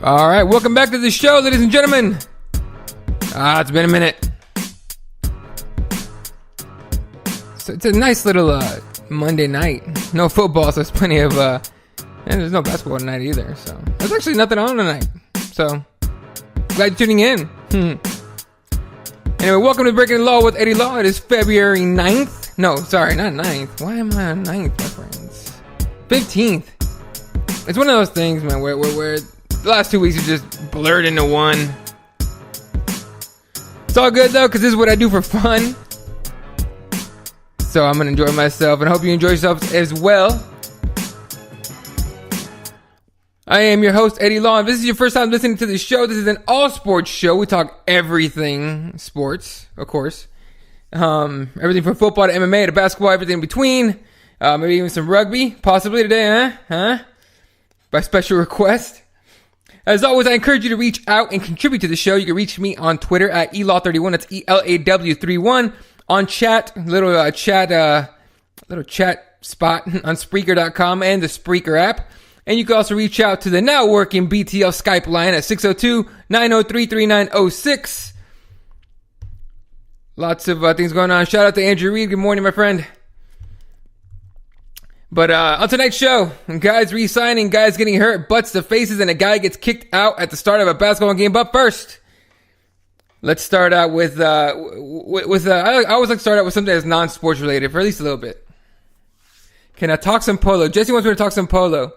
All right, welcome back to the show, ladies and gentlemen. It's been a minute. So it's a nice little Monday night. No football, so there's plenty of... and there's no basketball tonight either, so... There's actually nothing on tonight. So, glad you're tuning in. Anyway, welcome to Breaking the Law with Eddie Law. It is February 9th. No, sorry, not 9th. Why am I on 9th, my friends? 15th. It's one of those things, man, where the last 2 weeks are just blurred into one. It's all good, though, because this is what I do for fun. So I'm going to enjoy myself, and I hope you enjoy yourselves as well. I am your host, Eddie Law. If this is your first time listening to the show, this is an all-sports show. We talk everything sports, of course. Everything from football to MMA to basketball, everything in between. Maybe even some rugby, possibly today, huh? By special request. As always, I encourage you to reach out and contribute to the show. You can reach me on Twitter at ELAW31. That's ELAW31. On chat, little chat spot on Spreaker.com and the Spreaker app. And you can also reach out to the now working BTL Skype line at 602-903-3906. Lots of things going on. Shout out to Andrew Reed. Good morning, my friend. But on tonight's show, guys re-signing, guys getting hurt, butts to faces, and a guy gets kicked out at the start of a basketball game. But first, let's start out with I always like to start out with something that's non-sports related for at least a little bit. Can I talk some polo? Jesse wants me to talk some polo.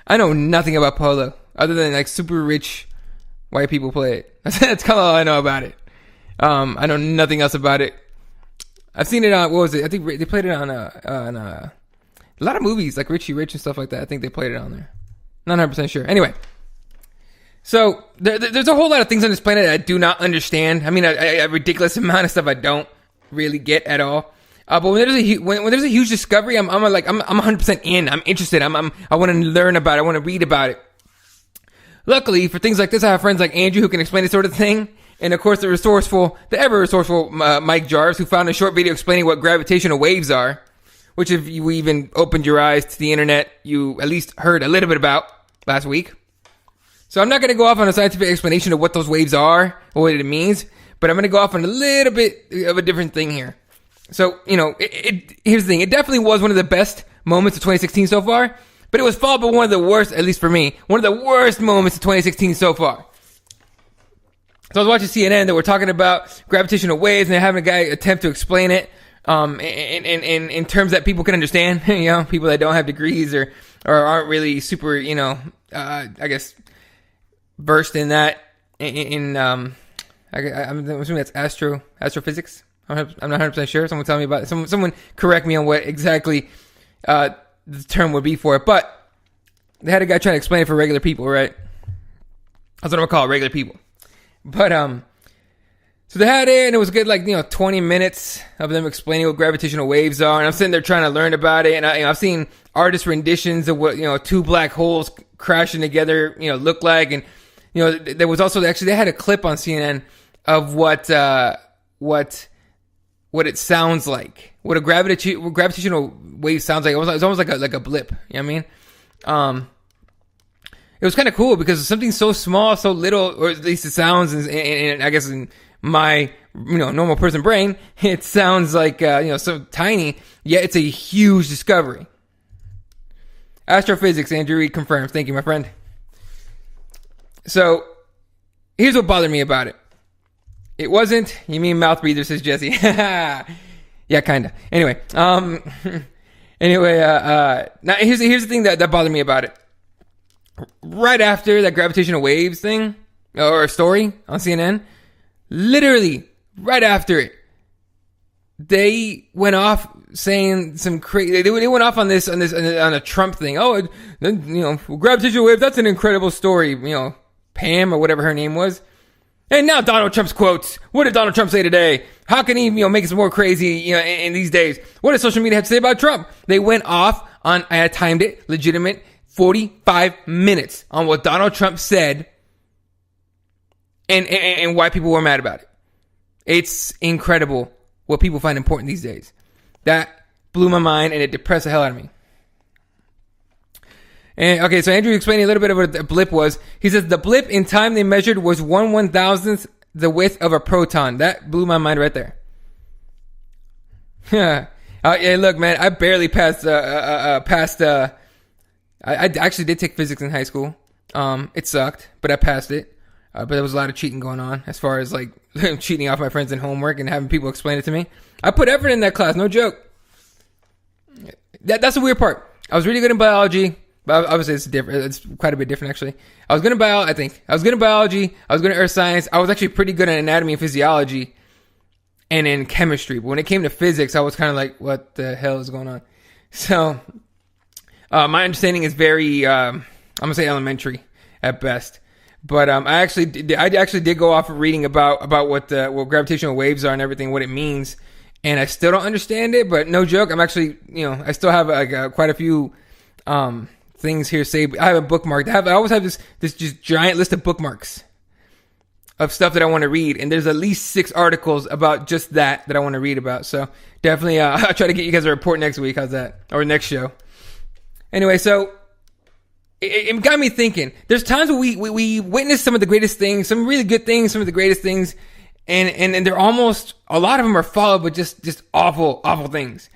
I know nothing about polo other than like super rich white people play it. That's kind of all I know about it. I know nothing else about it. I've seen it on, what was it? I think they played it on a lot of movies, like Richie Rich and stuff like that. I think they played it on there. Not 100% sure. Anyway. So, there's a whole lot of things on this planet that I do not understand. I mean, a ridiculous amount of stuff I don't really get at all. But when there's a huge discovery, I'm 100% in. I'm interested. I want to learn about it. I want to read about it. Luckily, for things like this, I have friends like Andrew who can explain this sort of thing. And of course, the ever resourceful Mike Jarvis, who found a short video explaining what gravitational waves are, which if you even opened your eyes to the internet, you at least heard a little bit about last week. So I'm not going to go off on a scientific explanation of what those waves are or what it means, but I'm going to go off on a little bit of a different thing here. So, here's the thing. It definitely was one of the best moments of 2016 so far, but it was followed by one of the worst, at least for me, one of the worst moments of 2016 so far. So I was watching CNN that were talking about gravitational waves, and they're having a guy attempt to explain it in terms that people can understand. People that don't have degrees or aren't really super, I guess, versed in that. I'm assuming that's astrophysics. I'm not 100% sure. Someone tell me about it. Someone correct me on what exactly the term would be for it. But they had a guy trying to explain it for regular people, right? That's what I'm gonna call it, regular people. But so they had it, and it was a good 20 minutes of them explaining what gravitational waves are. And I'm sitting there trying to learn about it, and I've seen artist renditions of what two black holes crashing together look like. And there was also they had a clip on CNN of what it sounds like, what a gravitational wave sounds like. It was almost like a blip. You know what I mean? It was kind of cool because something so small, so little, or at least it sounds, and I guess in my normal person brain, it sounds like so tiny, yet it's a huge discovery. Astrophysics, Andrew Reed confirms. Thank you, my friend. So here's what bothered me about it. It wasn't, you mean mouth breather, says Jesse. Yeah, kinda. Anyway, now here's the thing that bothered me about it. Right after that gravitational waves thing, or story on CNN, literally right after it, they went off saying some crazy. They went off on a Trump thing. Oh, gravitational wave. That's an incredible story. Pam or whatever her name was. And now Donald Trump's quotes. What did Donald Trump say today? How can he, make us more crazy, in these days? What does social media have to say about Trump? They went off on, I timed it, legitimate 45 minutes on what Donald Trump said and why people were mad about it. It's incredible what people find important these days. That blew my mind and it depressed the hell out of me. And okay, so Andrew explaining a little bit of what the blip was. He says the blip in time they measured was 1/1000th the width of a proton. That blew my mind right there. Yeah. Yeah, look, man, I barely passed. I actually did take physics in high school. It sucked, but I passed it. But there was a lot of cheating going on, as far as like cheating off my friends in homework and having people explain it to me. I put effort in that class, no joke. That's the weird part. I was really good in biology, but obviously it's different. It's quite a bit different, actually. I was good in biology. I was good in biology. I was good in earth science. I was actually pretty good in anatomy and physiology, and in chemistry. But when it came to physics, I was kind of like, what the hell is going on? So, my understanding is very, I'm going to say elementary at best. But I actually did go off of reading about what gravitational waves are and everything, what it means. And I still don't understand it, but no joke. I'm actually, I still have quite a few things here saved. I have a bookmark. I always have this just giant list of bookmarks of stuff that I want to read, and there's at least 6 articles about just that I want to read about. So definitely, I'll try to get you guys a report next week. How's that? Or next show. Anyway, so it got me thinking. There's times where we witness some of the greatest things, some really good things, some of the greatest things, and they're almost, a lot of them are followed by just awful things.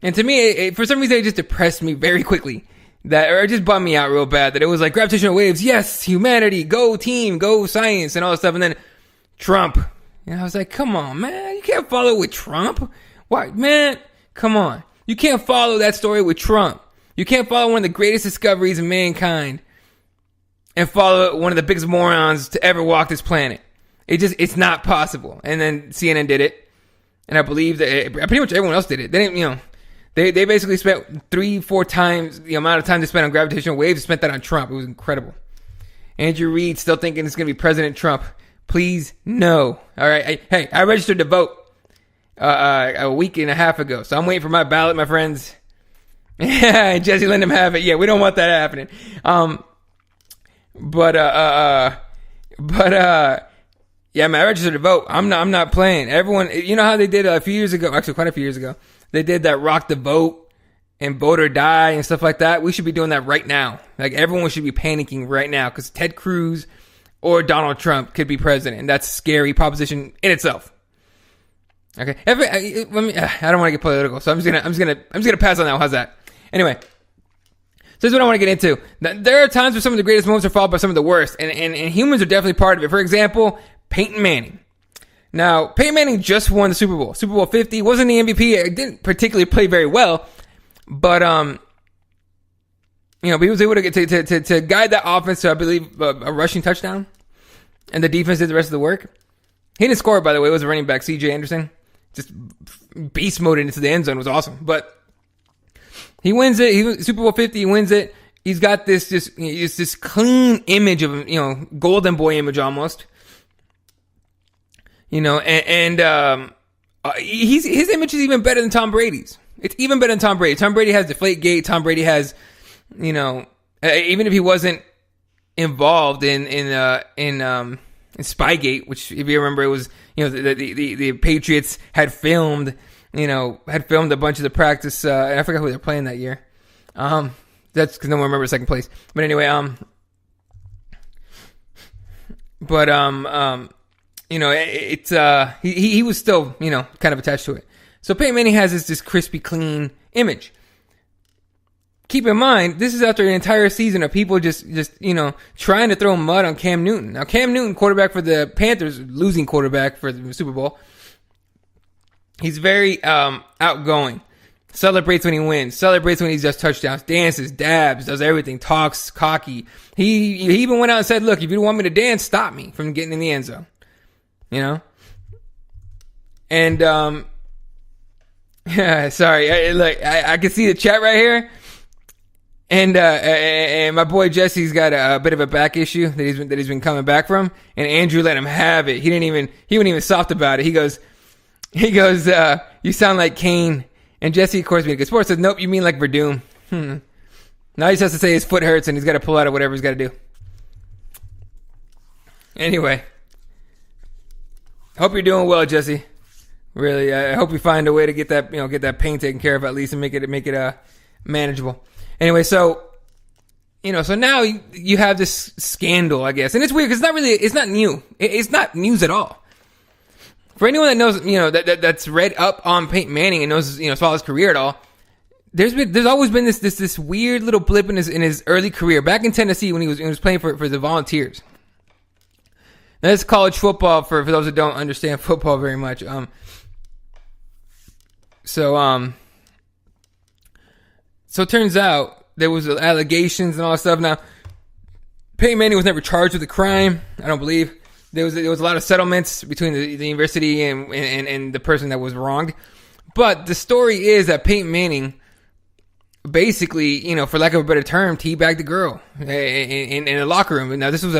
And to me, for some reason, it just depressed me very quickly. Or it just bummed me out real bad that it was like gravitational waves, yes, humanity, go team, go science, and all that stuff. And then Trump. And I was like, come on, man. You can't follow with Trump. Why, man? Come on. You can't follow that story with Trump. You can't follow one of the greatest discoveries of mankind and follow one of the biggest morons to ever walk this planet. It's not possible. And then CNN did it. And I believe that pretty much everyone else did it. They didn't, They basically spent 3-4 times the amount of time they spent on gravitational waves. They spent that on Trump. It was incredible. Andrew Reid still thinking it's going to be President Trump. Please, no. All right. Hey, I registered to vote a week and a half ago. So I'm waiting for my ballot, my friends. Yeah, Jesse, let him have it. Yeah, we don't want that happening. Yeah, man, I registered to vote. I'm not playing. Everyone, you know how they did a few years ago, actually quite a few years ago, they did that rock the vote and vote or die and stuff like that. We should be doing that right now. Like, everyone should be panicking right now because Ted Cruz or Donald Trump could be president. And that's a scary proposition in itself. Okay. I don't want to get political, so I'm just gonna pass on that one. How's that? Anyway. So this is what I want to get into. There are times where some of the greatest moments are followed by some of the worst. And humans are definitely part of it. For example, Peyton Manning. Now, Peyton Manning just won the Super Bowl. Super Bowl 50. Wasn't the MVP. It didn't particularly play very well. But, he was able to get to guide that offense to, I believe, a rushing touchdown. And the defense did the rest of the work. He didn't score, by the way. It was a running back, C.J. Anderson. Just beast mode into the end zone. It was awesome. But he wins it. He was Super Bowl 50. He wins it. He's got this clean image of him, golden boy image almost. His image is even better than Tom Brady's. It's even better than Tom Brady. Tom Brady has Deflategate. Tom Brady has, even if he wasn't involved in Spygate, which, if you remember, it was, the Patriots had filmed a bunch of the practice. And I forgot who they were playing that year. That's because no one remembers second place. But anyway, he was still, kind of attached to it. So Peyton Manning has this crispy, clean image. Keep in mind, this is after an entire season of people just trying to throw mud on Cam Newton. Now, Cam Newton, quarterback for the Panthers, losing quarterback for the Super Bowl. He's very outgoing. Celebrates when he wins. Celebrates when he does touchdowns. Dances, dabs, does everything. Talks, cocky. He even went out and said, look, if you don't want me to dance, stop me from getting in the end zone. And, sorry, I can see the chat right here. And my boy Jesse's got a bit of a back issue that he's been coming back from. And Andrew let him have it. He wasn't even soft about it. He goes, you sound like Kane. And Jesse, of course, being a good sport, says, nope, you mean like Verdum. Now he just has to say his foot hurts and he's got to pull out of whatever he's got to do. Anyway. Hope you're doing well, Jesse. Really, I hope you find a way to get that pain taken care of at least and make it manageable. Anyway, so So now you have this scandal, I guess. And it's weird because it's not new. It's not news at all. For anyone that knows, that's read up on Peyton Manning and knows, follows his career at all, there's always been this weird little blip in his early career back in Tennessee when he was playing for the Volunteers. Now, that's college football for those that don't understand football very much. So it turns out there was allegations and all that stuff. Now, Peyton Manning was never charged with a crime, I don't believe. There was a lot of settlements between the university and the person that was wronged. But the story is that Peyton Manning basically, for lack of a better term, teabagged the girl in a locker room. Now, this was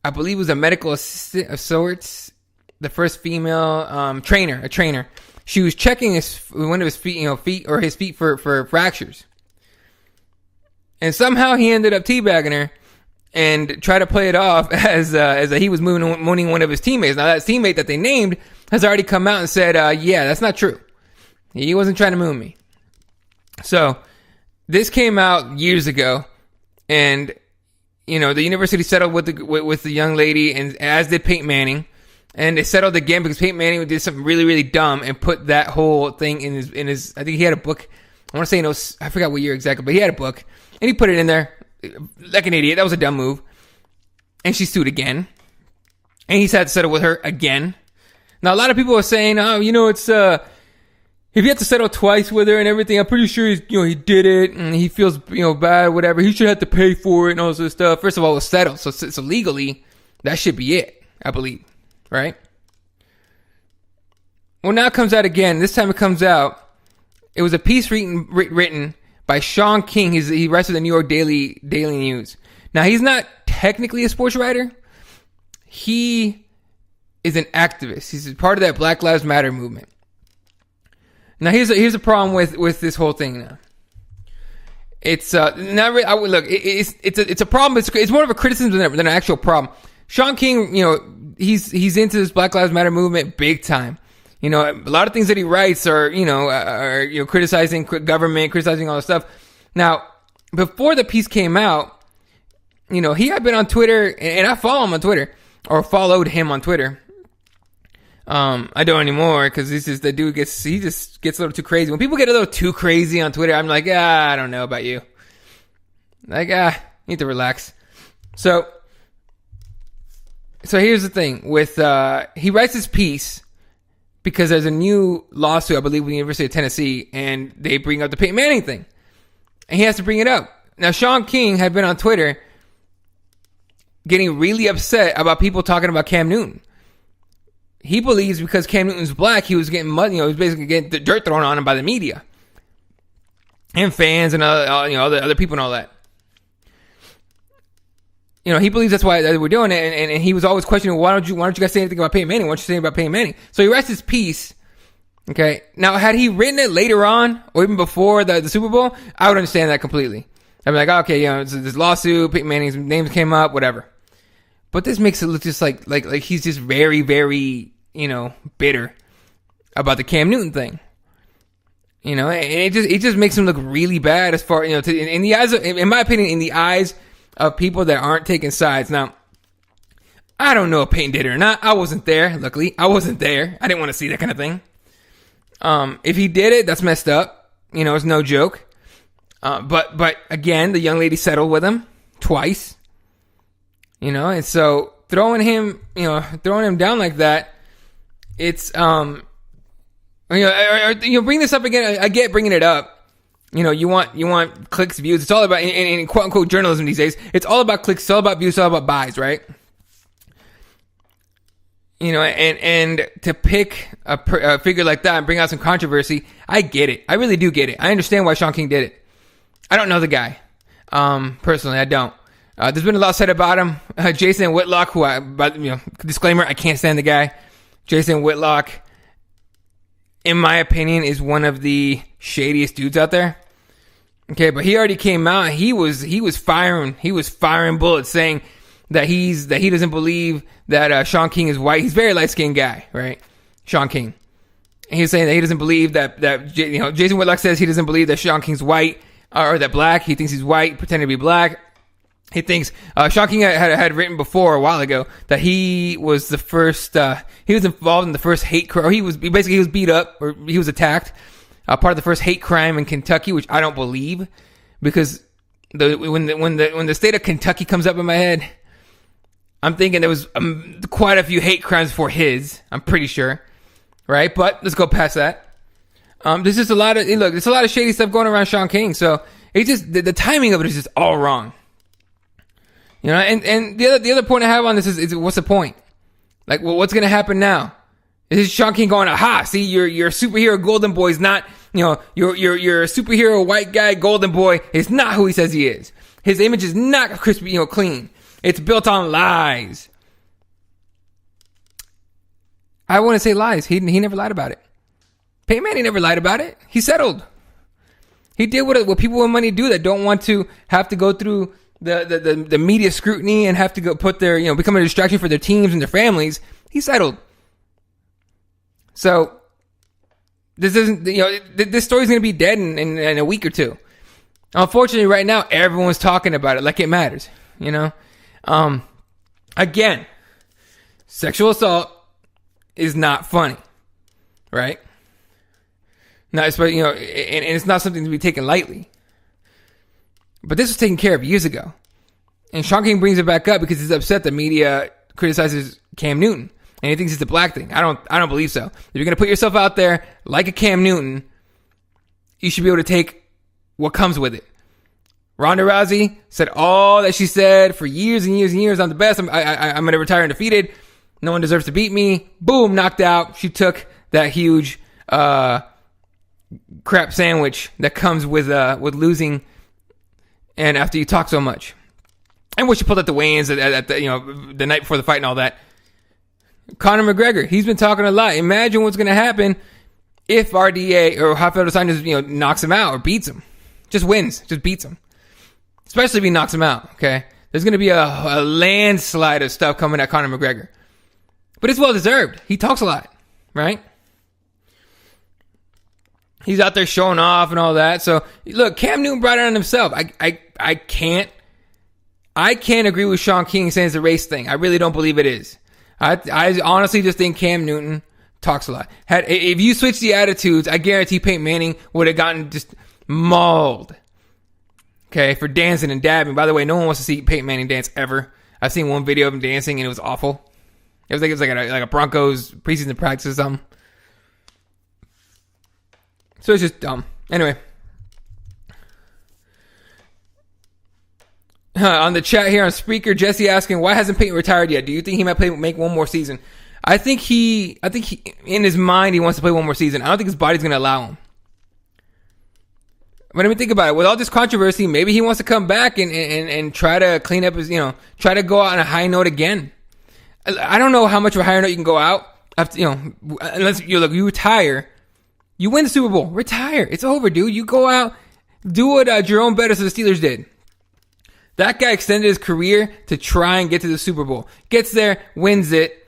I believe it was a medical assistant of sorts, the first female a trainer. She was checking one of his feet for fractures. And somehow he ended up teabagging her and tried to play it off as he was mooning one of his teammates. Now, that teammate that they named has already come out and said, yeah, that's not true. He wasn't trying to moon me. So, this came out years ago, and, the university settled with the young lady, and as did Peyton Manning, and they settled again because Peyton Manning did something really, really dumb and put that whole thing in his, I think he had a book, I want to say, I forgot what year exactly, but he had a book, and he put it in there. Like an idiot. That was a dumb move. And she sued again. And he's had to settle with her again. Now, a lot of people are saying, it's, if you have to settle twice with her and everything, I'm pretty sure he did it and he feels, bad, whatever. He should have to pay for it and all this stuff. First of all, it was settled. So legally, that should be it, I believe. Right? Well, now it comes out again. This time it comes out. It was a piece written by Sean King. He writes for the New York Daily News. Now, he's not technically a sports writer. He is an activist. He's part of that Black Lives Matter movement. Now, here's a problem with this whole thing. Now, it's not really. Look, it's a problem. It's more of a criticism than an actual problem. Sean King, he's into this Black Lives Matter movement big time. A lot of things that he writes are criticizing government, criticizing all this stuff. Now, before the piece came out, he had been on Twitter, and I follow him on Twitter, or followed him on Twitter. I don't anymore, because the dude gets a little too crazy. When people get a little too crazy on Twitter, I'm like, I don't know about you. Like, you need to relax. So here's the thing with, he writes this piece, because there's a new lawsuit, I believe, with the University of Tennessee, and they bring up the Peyton Manning thing. And he has to bring it up. Now, Sean King had been on Twitter getting really upset about people talking about Cam Newton. He believes because Cam Newton's black, he was getting mud, he was basically getting the dirt thrown on him by the media. And fans and other people and all that. He believes that's why we're doing it, and he was always questioning, why don't you guys say anything about Peyton Manning? Why don't you say anything about Peyton Manning? So he writes this piece, okay? Now, had he written it later on, or even before the Super Bowl, I would understand that completely. I'd be like, okay, it's this lawsuit, Peyton Manning's names came up, whatever. But this makes it look just like he's just very, very, bitter about the Cam Newton thing. And it just makes him look really bad as far, in the eyes of, in my opinion, in the eyes of people that aren't taking sides. Now, I don't know if Peyton did it or not. I wasn't there. Luckily, I wasn't there. I didn't want to see that kind of thing. If he did it, that's messed up. It's no joke. But again, the young lady settled with him twice. And so throwing him down like that, it's bring this up again. I get bringing it up. You want clicks, views. It's all about, in quote unquote journalism these days, it's all about clicks, it's all about views, it's all about buys, right? And to pick a figure like that and bring out some controversy, I get it. I really do get it. I understand why Sean King did it. I don't know the guy. Personally, I don't. There's been a lot said about him. Jason Whitlock, disclaimer, I can't stand the guy. Jason Whitlock, in my opinion, is one of the shadiest dudes out there. Okay, but he already came out. He was firing bullets, saying that he doesn't believe that Sean King is white. He's a very light skinned guy, right? Sean King. And he's saying that he doesn't believe that Jason Whitlock says he doesn't believe that Sean King's white. or that black. He thinks he's white, pretending to be black. He thinks Sean King had written before a while ago that he was the first. He was involved in the first hate crime. He was beat up or he was attacked. Part of the first hate crime in Kentucky, which I don't believe, because when the state of Kentucky comes up in my head, I'm thinking there was quite a few hate crimes for his. I'm pretty sure, right? But let's go past that. There's just a lot of there's a lot of shady stuff going around Sean King. So it's just the timing of it is just all wrong. You know, and the other point I have on this is what's the point? Like, well, what's gonna happen now? Is Sean King going, aha, see, your superhero golden boy is not, your superhero white guy golden boy is not who he says he is. His image is not crispy, clean. It's built on lies. I want to say lies. He never lied about it. Peyton Manning never lied about it. He settled. He did what people with money do that don't want to have to go through the media scrutiny and have to go put their, become a distraction for their teams and their families. He settled. So this isn't, this story's going to be dead in a week or two. Unfortunately, right now, everyone's talking about it like it matters, Again, sexual assault is not funny, right? Not especially, and it's not something to be taken lightly. But this was taken care of years ago. And Sean King brings it back up because he's upset the media criticizes Cam Newton. And he thinks it's a black thing. I don't believe so. If you're going to put yourself out there like a Cam Newton, you should be able to take what comes with it. Ronda Rousey said all that she said for years and years and years. I'm the best. I'm going to retire undefeated. No one deserves to beat me. Boom, knocked out. She took that huge crap sandwich that comes with losing and after you talk so much. And what she pulled at the weigh-ins at the night before the fight and all that. Conor McGregor, he's been talking a lot. Imagine what's going to happen if RDA or Rafael dos Anjos, knocks him out or beats him. Just wins, just beats him. Especially if he knocks him out, okay? There's going to be a landslide of stuff coming at Conor McGregor. But it's well-deserved. He talks a lot, right? He's out there showing off and all that. So, look, Cam Newton brought it on himself. I can't agree with Sean King saying it's a race thing. I really don't believe it is. I honestly just think Cam Newton talks a lot. If you switch the attitudes, I guarantee Peyton Manning would have gotten just mauled. Okay, for dancing and dabbing. By the way, no one wants to see Peyton Manning dance ever. I've seen one video of him dancing and it was awful. It was like a Broncos preseason practice or something. So it's just dumb. Anyway. On the chat here on Spreaker, Jesse asking, why hasn't Peyton retired yet? Do you think he might make one more season? I think he, in his mind, he wants to play one more season. I don't think his body's going to allow him. But I mean, think about it. With all this controversy, maybe he wants to come back and try to clean up his, try to go out on a high note again. I don't know how much of a higher note you can go out after, unless you retire. You win the Super Bowl. Retire. It's over, dude. You go out, do what Jerome Bettis of the Steelers did. That guy extended his career to try and get to the Super Bowl. Gets there, wins it,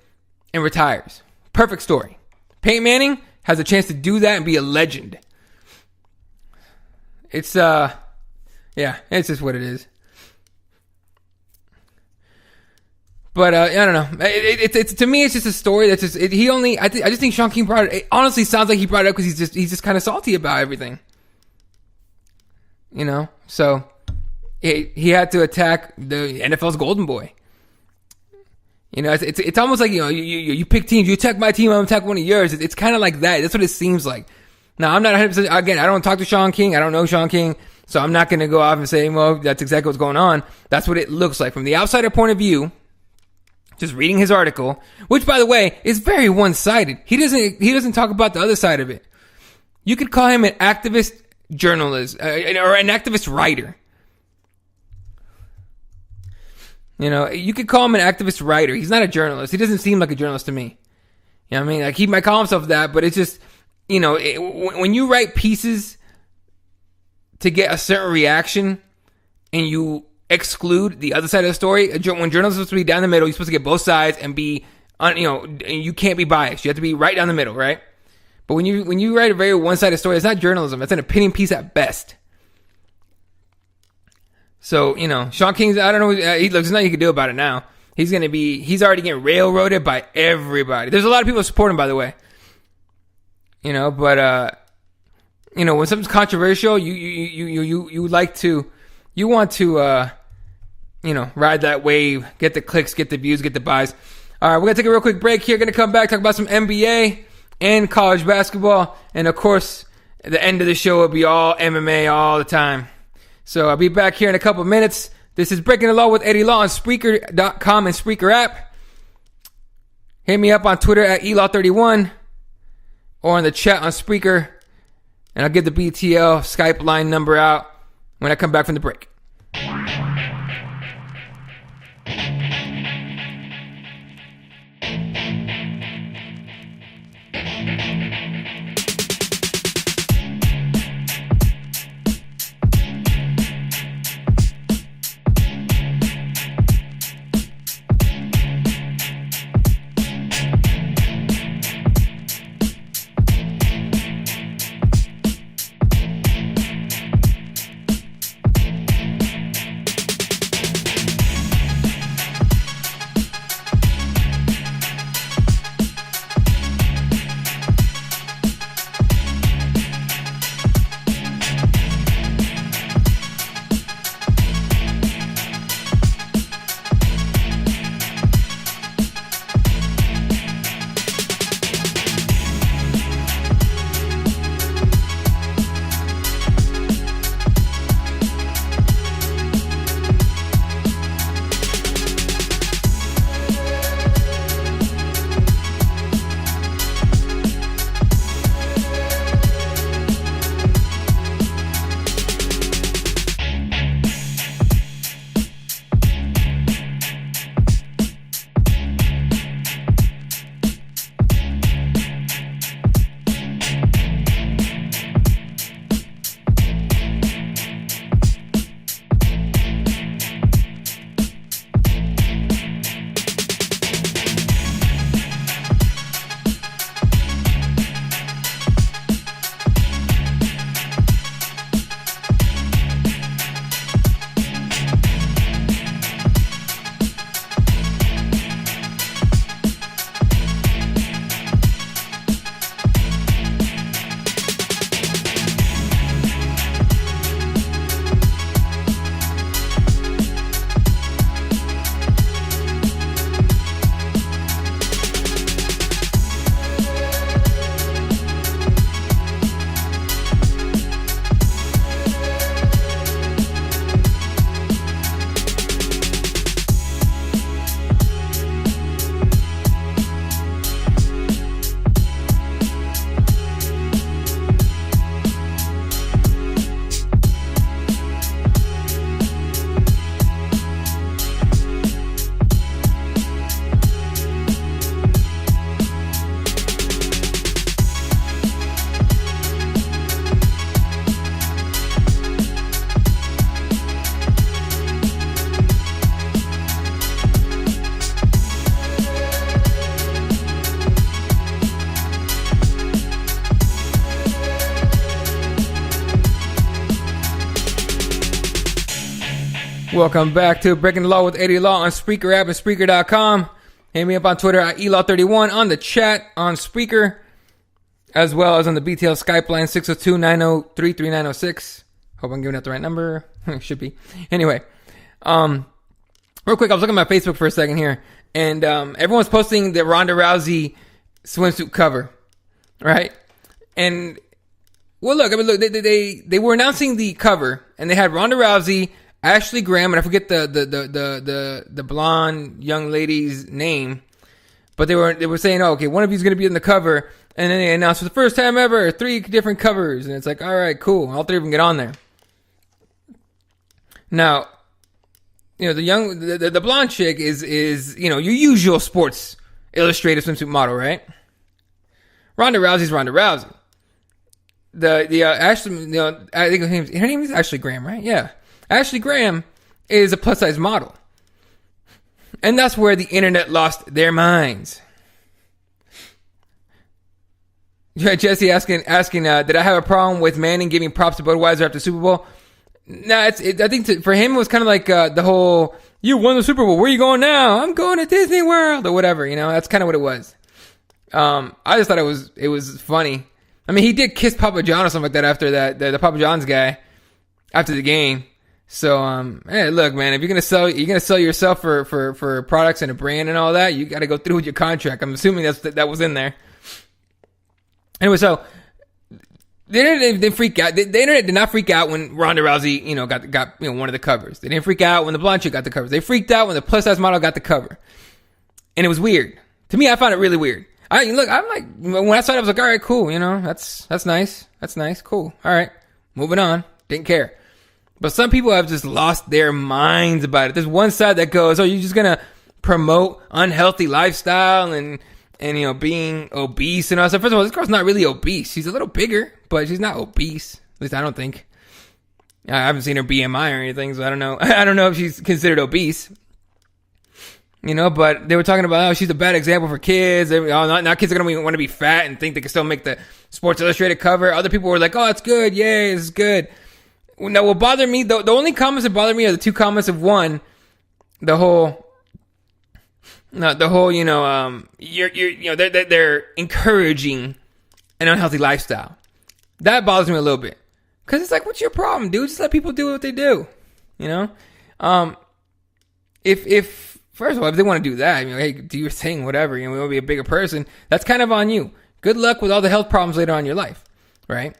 and retires. Perfect story. Peyton Manning has a chance to do that and be a legend. It's, it's just what it is. But, I don't know. It's to me, it's just a story that's just, I just think Sean King brought it. It honestly sounds like he brought it up because he's just kind of salty about everything. So he had to attack the NFL's golden boy. It's almost like, you pick teams, you attack my team, I'm going to attack one of yours. It's kind of like that. That's what it seems like. Now, I'm not 100%, again, I don't talk to Sean King. I don't know Sean King. So I'm not going to go off and say, well, that's exactly what's going on. That's what it looks like. From the outsider point of view, just reading his article, which, by the way, is very one-sided. He doesn't talk about the other side of it. You could call him an activist journalist, or an activist writer. You could call him an activist writer. He's not a journalist. He doesn't seem like a journalist to me. You know what I mean? Like, he might call himself that, but it's just, when you write pieces to get a certain reaction and you exclude the other side of the story, when journalism is supposed to be down the middle, you're supposed to get both sides and be, you can't be biased. You have to be right down the middle, right? But when you write a very one-sided story, it's not journalism. It's an opinion piece at best. So, Sean King's, I don't know, there's nothing you can do about it now. He's already getting railroaded by everybody. There's a lot of people supporting him, by the way. But, when something's controversial, you want to ride that wave, get the clicks, get the views, get the buys. All right, we're going to take a real quick break here. Going to come back, talk about some NBA and college basketball. And, of course, at the end of the show will be all MMA all the time. So I'll be back here in a couple of minutes. This is Breaking the Law with Eddie Law on Spreaker.com and Spreaker app. Hit me up on Twitter at Elaw31 or in the chat on Spreaker. And I'll give the BTL Skype line number out when I come back from the break. Welcome back to Breaking the Law with Eddie Law on Spreaker app and Spreaker.com. Hit me up on Twitter at Elaw31, on the chat on Spreaker, as well as on the BTL Skype line 602-903-3906. Hope I'm giving out the right number. Should be. Anyway, real quick, I was looking at my Facebook for a second here, and everyone's posting the Ronda Rousey swimsuit cover, right? And well, look, they were announcing the cover, and they had Ronda Rousey, Ashley Graham, and I forget the blonde young lady's name, but they were saying, oh, okay, one of you's going to be in the cover, and then they announced for the first time ever 3 different covers, and it's like, all right, cool, all 3 of them get on there. Now, the blonde chick is your usual Sports Illustrated swimsuit model, right? Ronda Rousey's Ronda Rousey. The Ashley, I think her name is Ashley Graham, right? Yeah. Ashley Graham is a plus size model. And that's where the internet lost their minds. Jesse asking, did I have a problem with Manning giving props to Budweiser after Super Bowl? No, I think for him it was kind of like the whole, you won the Super Bowl, where are you going now? I'm going to Disney World or whatever, that's kind of what it was. I just thought it was funny. I mean, he did kiss Papa John or something like that after that, the Papa John's guy after the game. So, hey, look, man, if you're gonna sell yourself for products and a brand and all that, you got to go through with your contract. I'm assuming that was in there. Anyway, so the internet didn't freak out. The internet did not freak out when Ronda Rousey, got one of the covers. They didn't freak out when the blonde chick got the covers. They freaked out when the plus size model got the cover, and it was weird to me. I found it really weird. I'm like, when I saw it, I was like, all right, cool. That's nice. That's nice. Cool. All right, moving on. Didn't care. But some people have just lost their minds about it. There's one side that goes, oh, you're just gonna promote unhealthy lifestyle and being obese and all that. First of all, this girl's not really obese. She's a little bigger, but she's not obese. At least I don't think. I haven't seen her BMI or anything, so I don't know. I don't know if she's considered obese. But they were talking about, oh, she's a bad example for kids. Now kids are going to want to be fat and think they can still make the Sports Illustrated cover. Other people were like, oh, it's good. Yay, it's good. Now, what bothered me, the only comments that bothered me are the two comments of one, they're encouraging an unhealthy lifestyle. That bothers me a little bit. Because it's like, what's your problem, dude? Just let people do what they do. If first of all, if they want to do that, hey, do your thing, whatever. We want to be a bigger person. That's kind of on you. Good luck with all the health problems later on in your life, right?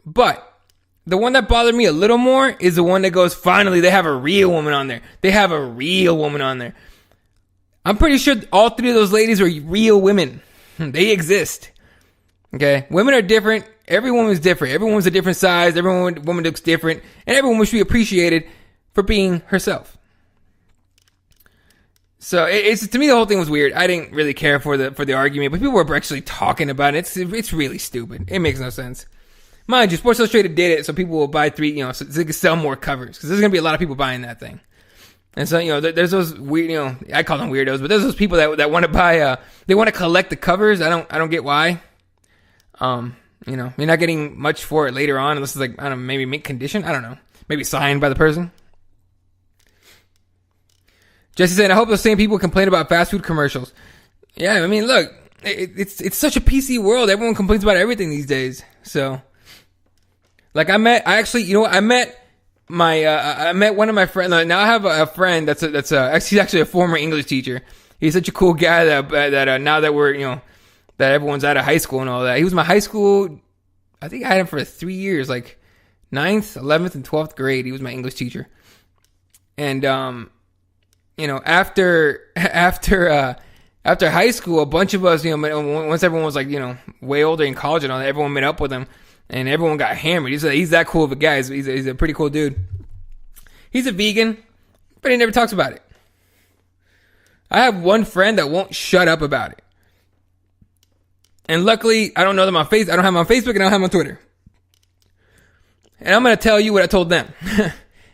But the one that bothered me a little more is the one that goes, finally, they have a real woman on there. They have a real woman on there. I'm pretty sure all three of those ladies are real women. They exist. Okay? Women are different. Every woman's different. Every woman's a different size. Every woman looks different. And every woman should be appreciated for being herself. So it's to me, the whole thing was weird. I didn't really care for the argument, but people were actually talking about it. It's really stupid. It makes no sense. Mind you, Sports Illustrated did it so people will buy so they can sell more covers, because there's gonna be a lot of people buying that thing. And so there's those weird, I call them weirdos, but there's those people that want to buy they want to collect the covers. I don't get why. You're not getting much for it later on unless it's like, I don't know, maybe mint condition. I don't know, maybe signed by the person. Jesse said, I hope those same people complain about fast food commercials. Yeah, I mean, look, it's such a PC world. Everyone complains about everything these days. So, like, I met one of my friends. Now I have a friend that's he's actually a former English teacher. He's such a cool guy that now that we're, that everyone's out of high school and all that. He was my high school. I think I had him for 3 years, like 9th, 11th, and 12th grade. He was my English teacher. And, after high school, a bunch of us, once everyone was like, way older in college and all that, everyone met up with him and everyone got hammered. He's that cool of a guy. He's a pretty cool dude. He's a vegan, but he never talks about it. I have one friend that won't shut up about it. And luckily, I don't know them on Facebook. I don't have them on Facebook and I don't have them on Twitter. And I'm going to tell you what I told them.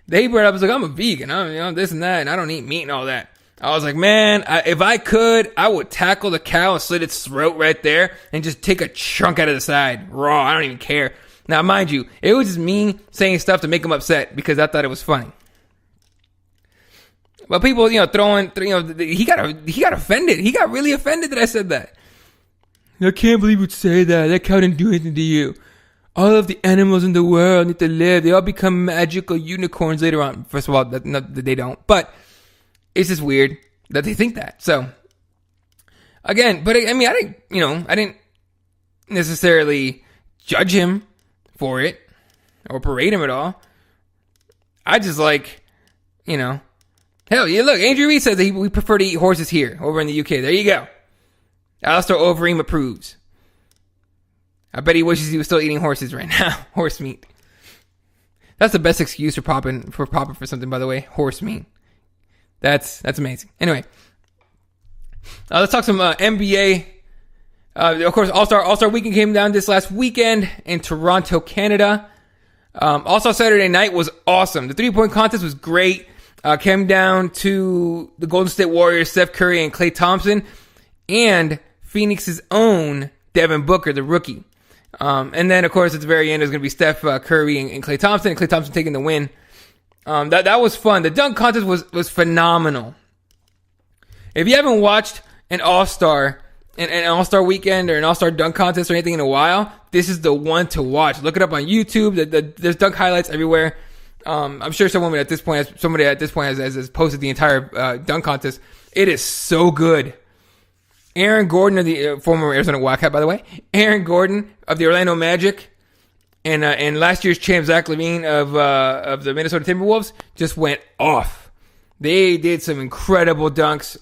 They brought up, I was like, I'm a vegan, this and that, and I don't eat meat and all that. I was like, man, if I could, I would tackle the cow and slit its throat right there and just take a chunk out of the side, raw. I don't even care. Now, mind you, it was just me saying stuff to make them upset because I thought it was funny. But people, he got offended. He got really offended that I said that. I can't believe you'd say that. That cow didn't do anything to you. All of the animals in the world need to live. They all become magical unicorns later on. First of all, they don't. But it's just weird that they think that. So, again, but I mean, I didn't necessarily judge him for it or berate him at all. I just hell yeah, look, Andrew Reid says that we prefer to eat horses here over in the UK. There you go. Alistair Overeem approves. I bet he wishes he was still eating horses right now. Horse meat. That's the best excuse for popping for something, by the way. Horse meat. That's amazing. Anyway, let's talk some NBA. Of course, All-Star Weekend came down this last weekend in Toronto, Canada. Also, Saturday night was awesome. The 3-point contest was great. Came down to the Golden State Warriors, Steph Curry and Klay Thompson, and Phoenix's own Devin Booker, the rookie. And then, of course, at the very end, it was going to be Steph Curry and Klay Thompson. And Klay Thompson taking the win. That was fun. The dunk contest was phenomenal. If you haven't watched an All-Star, an All-Star weekend or an All-Star dunk contest or anything in a while, this is the one to watch. Look it up on YouTube. There's dunk highlights everywhere. I'm sure somebody at this point has posted the entire dunk contest. It is so good. Aaron Gordon of the former Arizona Wildcat, by the way. Aaron Gordon of the Orlando Magic and last year's champ Zach LaVine of the Minnesota Timberwolves just went off. They did some incredible dunks.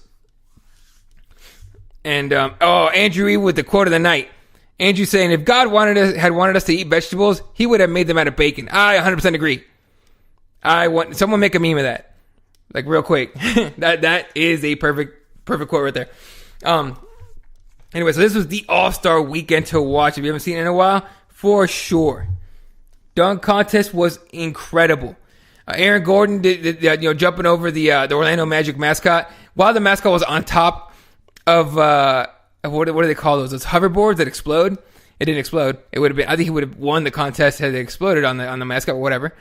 And Andrew Reed with the quote of the night. Andrew saying, if God had wanted us to eat vegetables, he would have made them out of bacon. I 100% agree. Someone make a meme of that, like real quick. that is a perfect quote right there. Anyway, so this was the All-Star weekend to watch. If you haven't seen it in a while, for sure. Dunk contest was incredible. Aaron Gordon did jumping over the Orlando Magic mascot while the mascot was on top of what do they call those? Those hoverboards that explode. It didn't explode. It would have been. I think he would have won the contest had it exploded on the mascot or whatever.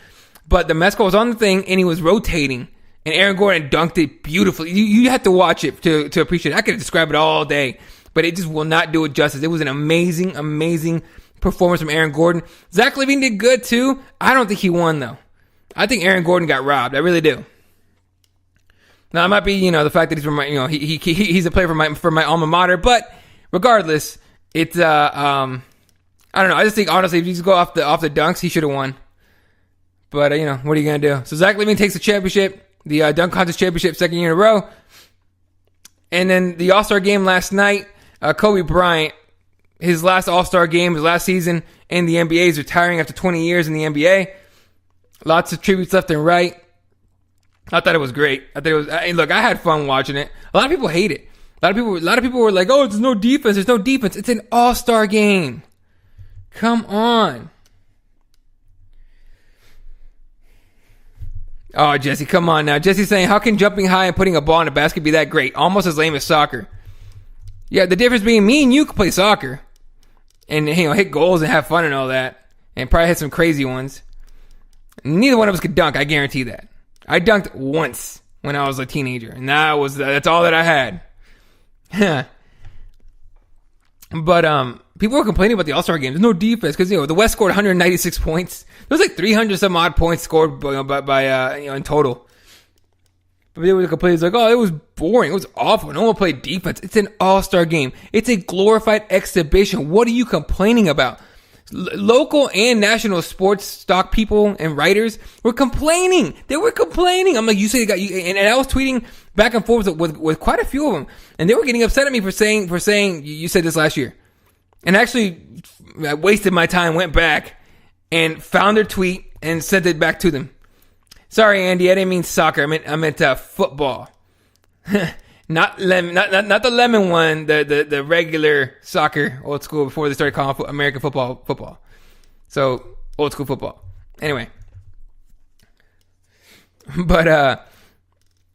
But the mascot was on the thing and he was rotating. And Aaron Gordon dunked it beautifully. You have to watch it to appreciate it. I could describe it all day, but it just will not do it justice. It was an amazing, amazing performance from Aaron Gordon. Zach LaVine did good too. I don't think he won though. I think Aaron Gordon got robbed. I really do. Now it might be the fact that he's from my he's a player for my alma mater, but regardless, it's I don't know. I just think honestly, if you just go off the dunks, he should have won. But what are you gonna do? So Zach LaVine takes the championship. The dunk contest championship, second year in a row. And then the All-Star game last night, Kobe Bryant, his last All-Star game, his last season in the NBA, is retiring after 20 years in the NBA. Lots of tributes left and right. I thought it was great. Look, I had fun watching it. A lot of people hate it. A lot of people were like, "Oh, there's no defense. There's no defense." It's an All-Star game. Come on. Oh, Jesse, come on now. Jesse's saying, how can jumping high and putting a ball in a basket be that great? Almost as lame as soccer. Yeah, the difference being me and you can play soccer. And, hit goals and have fun and all that. And probably hit some crazy ones. Neither one of us could dunk, I guarantee that. I dunked once when I was a teenager. And that's all that I had. But, people were complaining about the All-Star game. There's no defense because, the West scored 196 points. There was like 300 some odd points scored by in total. But they were complaining, like, oh, it was boring. It was awful. No one played defense. It's an All-Star game. It's a glorified exhibition. What are you complaining about? Local and national sports stock people and writers were complaining. They were complaining. I'm like, you say you got you, and I was tweeting back and forth with quite a few of them, and they were getting upset at me for saying you said this last year. And actually, I wasted my time, went back, and found their tweet and sent it back to them. Sorry, Andy, I didn't mean soccer. I meant football. not the lemon one, the regular soccer, old school, before they started calling American football. So, old school football. Anyway. But,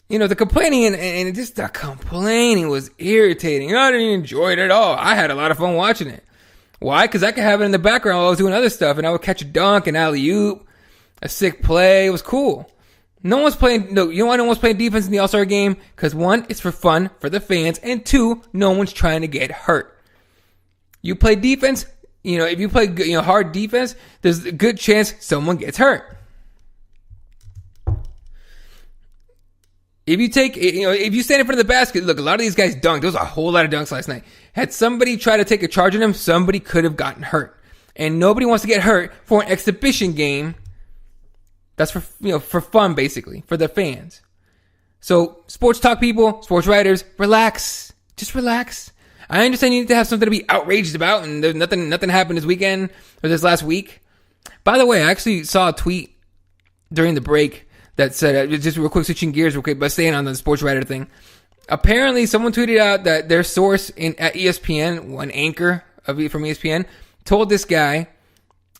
the complaining and just the complaining was irritating. I didn't enjoy it at all. I had a lot of fun watching it. Why? Because I could have it in the background while I was doing other stuff, and I would catch a dunk, an alley-oop, a sick play. It was cool. No one's playing. No, you know why no one's playing defense in the All-Star game? Because one, it's for fun for the fans, and two, no one's trying to get hurt. You play defense. If you play hard defense, there's a good chance someone gets hurt. If you stand in front of the basket, look, a lot of these guys dunked. There was a whole lot of dunks last night. Had somebody try to take a charge on them, somebody could have gotten hurt. And nobody wants to get hurt for an exhibition game. That's for fun, basically, for the fans. So, sports talk people, sports writers, relax. Just relax. I understand you need to have something to be outraged about, and there's nothing happened this weekend or this last week. By the way, I actually saw a tweet during the break that said, just real quick, switching gears real quick, but staying on the sports writer thing. Apparently, someone tweeted out that their source at ESPN, one anchor from ESPN, told this guy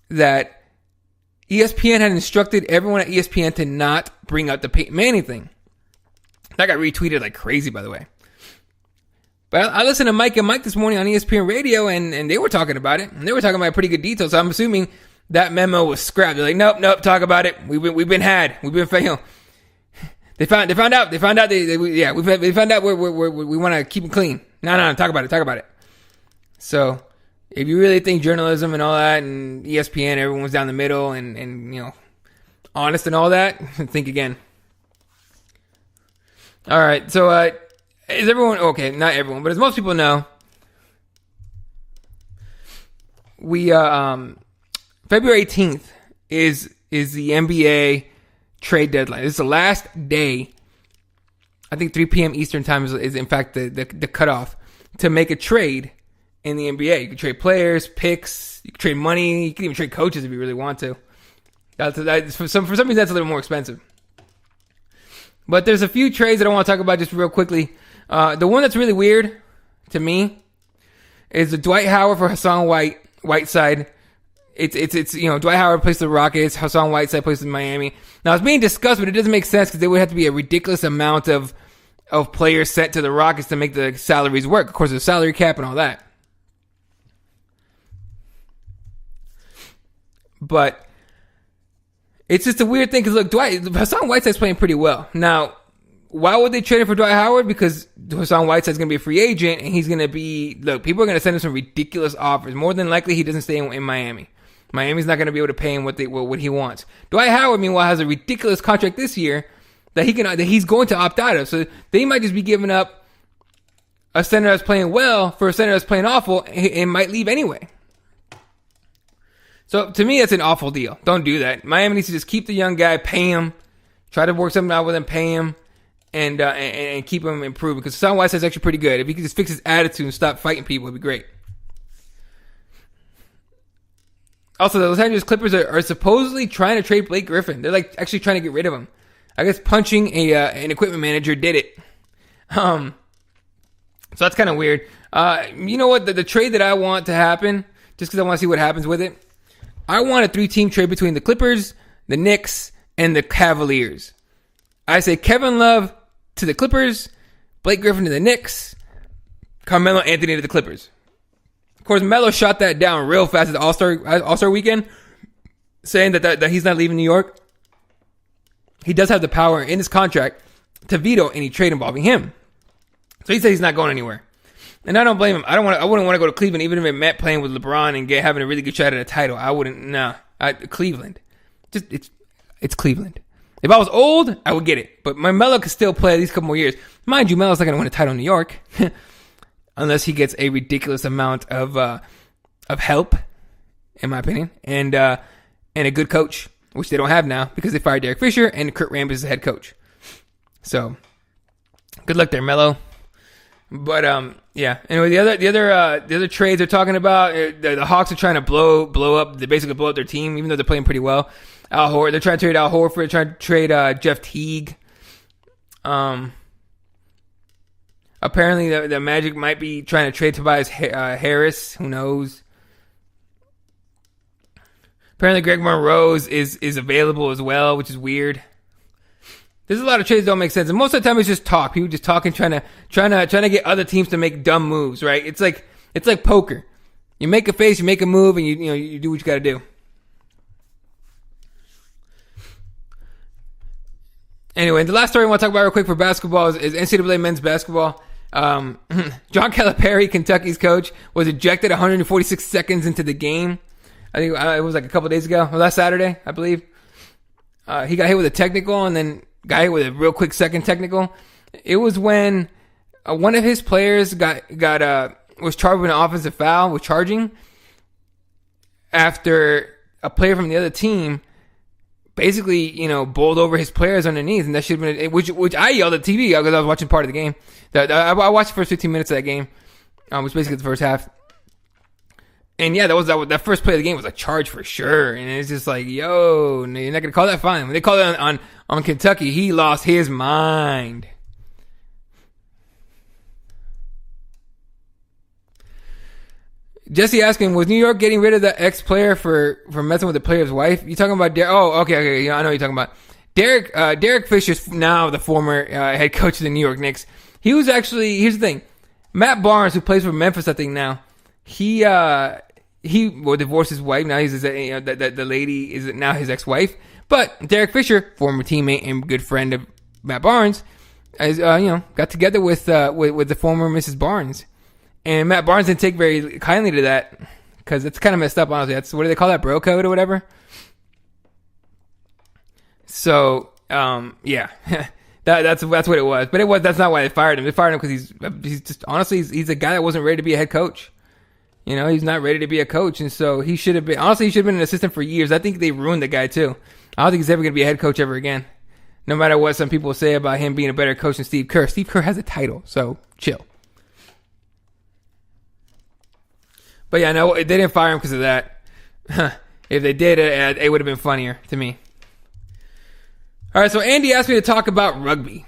that ESPN had instructed everyone at ESPN to not bring up the Peyton Manning thing. That got retweeted like crazy, by the way. But I listened to Mike and Mike this morning on ESPN Radio, and they were talking about it. And they were talking about pretty good details. So I'm assuming that memo was scrapped. They're like, nope, talk about it. We've been had. We've been failed. They found out. They found out. They found out we want to keep it clean. No, talk about it. So, if you really think journalism and all that, and ESPN, everyone's down the middle, and honest and all that, think again. All right, so is everyone okay? Not everyone, but as most people know, we February 18th is the NBA trade deadline. It's the last day. I think 3 p.m. Eastern time is in fact the cutoff to make a trade in the NBA. You can trade players, picks, you can trade money, you can even trade coaches if you really want to. For some reason, that's a little more expensive. But there's a few trades that I want to talk about just real quickly. The one that's really weird to me is the Dwight Howard for Hassan Whiteside. It's Dwight Howard plays the Rockets, Hassan Whiteside plays in Miami. Now it's being discussed, but it doesn't make sense because there would have to be a ridiculous amount of players sent to the Rockets to make the salaries work. Of course, there's salary cap and all that. But it's just a weird thing because look, Hassan Whiteside's playing pretty well. Now, why would they trade him for Dwight Howard? Because Hassan Whiteside's going to be a free agent and he's going to be, people are going to send him some ridiculous offers. More than likely, he doesn't stay in Miami. Miami's not going to be able to pay him what he wants. Dwight Howard, meanwhile, has a ridiculous contract this year that he's going to opt out of. So they might just be giving up a center that's playing well for a center that's playing awful and might leave anyway. So to me, that's an awful deal. Don't do that. Miami needs to just keep the young guy, pay him, try to work something out with him, pay him, and keep him improving. Because Hassan Whiteside's actually pretty good. If he could just fix his attitude and stop fighting people, it'd be great. Also, the Los Angeles Clippers are supposedly trying to trade Blake Griffin. They're actually trying to get rid of him. I guess punching an equipment manager did it. So that's kind of weird. You know what? The trade that I want to happen, just because I want to see what happens with it, I want a 3-team trade between the Clippers, the Knicks, and the Cavaliers. I say Kevin Love to the Clippers, Blake Griffin to the Knicks, Carmelo Anthony to the Clippers. Of course, Melo shot that down real fast at the All-Star weekend, saying that he's not leaving New York. He does have the power in his contract to veto any trade involving him. So he said he's not going anywhere. And I don't blame him. I wouldn't want to go to Cleveland, even if it meant playing with LeBron and having a really good shot at a title. I wouldn't. Nah. Cleveland. It's Cleveland. If I was old, I would get it. But my Melo could still play these couple more years. Mind you, Melo's not going to win a title in New York. Unless he gets a ridiculous amount of help, in my opinion. And a good coach, which they don't have now because they fired Derek Fisher and Kurt Rambis is the head coach. So, good luck there, Melo. But yeah. Anyway, the other trades they're talking about, the Hawks are trying to blow up. They basically blow up their team, even though they're playing pretty well. They're trying to trade Al Horford. They're trying to trade Jeff Teague. Apparently the Magic might be trying to trade Tobias Harris. Who knows? Apparently Greg Monroe is available as well, which is weird. There's a lot of trades that don't make sense, and most of the time it's just talk. People just talking, trying to get other teams to make dumb moves, right? It's like poker. You make a face, you make a move, and you do what you got to do. Anyway, the last story I want to talk about real quick for basketball is NCAA men's basketball. John Calipari, Kentucky's coach, was ejected 146 seconds into the game. I think it was like a couple days ago, or last Saturday, I believe. He got hit with a technical, and then got hit with a real quick second technical. It was when one of his players was charged with an offensive foul, was charging after a player from the other team basically, bowled over his players underneath, and that should have been which I yelled at TV because I was watching part of the game. I watched the first 15 minutes of that game, which basically the first half. And yeah, that first play of the game was a charge for sure. And it's just like, yo, you're not gonna call that fine. When they called it on Kentucky, he lost his mind. Jesse asking, was New York getting rid of the ex-player for messing with the player's wife? You talking about Derek? Oh, okay. Yeah, I know what you're talking about. Derek Fisher's now the former head coach of the New York Knicks. He was actually, here's the thing. Matt Barnes, who plays for Memphis, I think now, he he divorced his wife. Now he's the lady is now his ex-wife. But Derek Fisher, former teammate and good friend of Matt Barnes, is got together with the former Mrs. Barnes, and Matt Barnes didn't take very kindly to that because it's kind of messed up. Honestly, that's what do they call that, bro code or whatever. So yeah, that's what it was. But that's not why they fired him. They fired him because he's just honestly he's a guy that wasn't ready to be a head coach. He's not ready to be a coach, and so he should have been. Honestly, he should have been an assistant for years. I think they ruined the guy too. I don't think he's ever going to be a head coach ever again. No matter what some people say about him being a better coach than Steve Kerr. Steve Kerr has a title, so chill. But yeah, no, they didn't fire him because of that. If they did, it would have been funnier to me. All right, so Andy asked me to talk about rugby,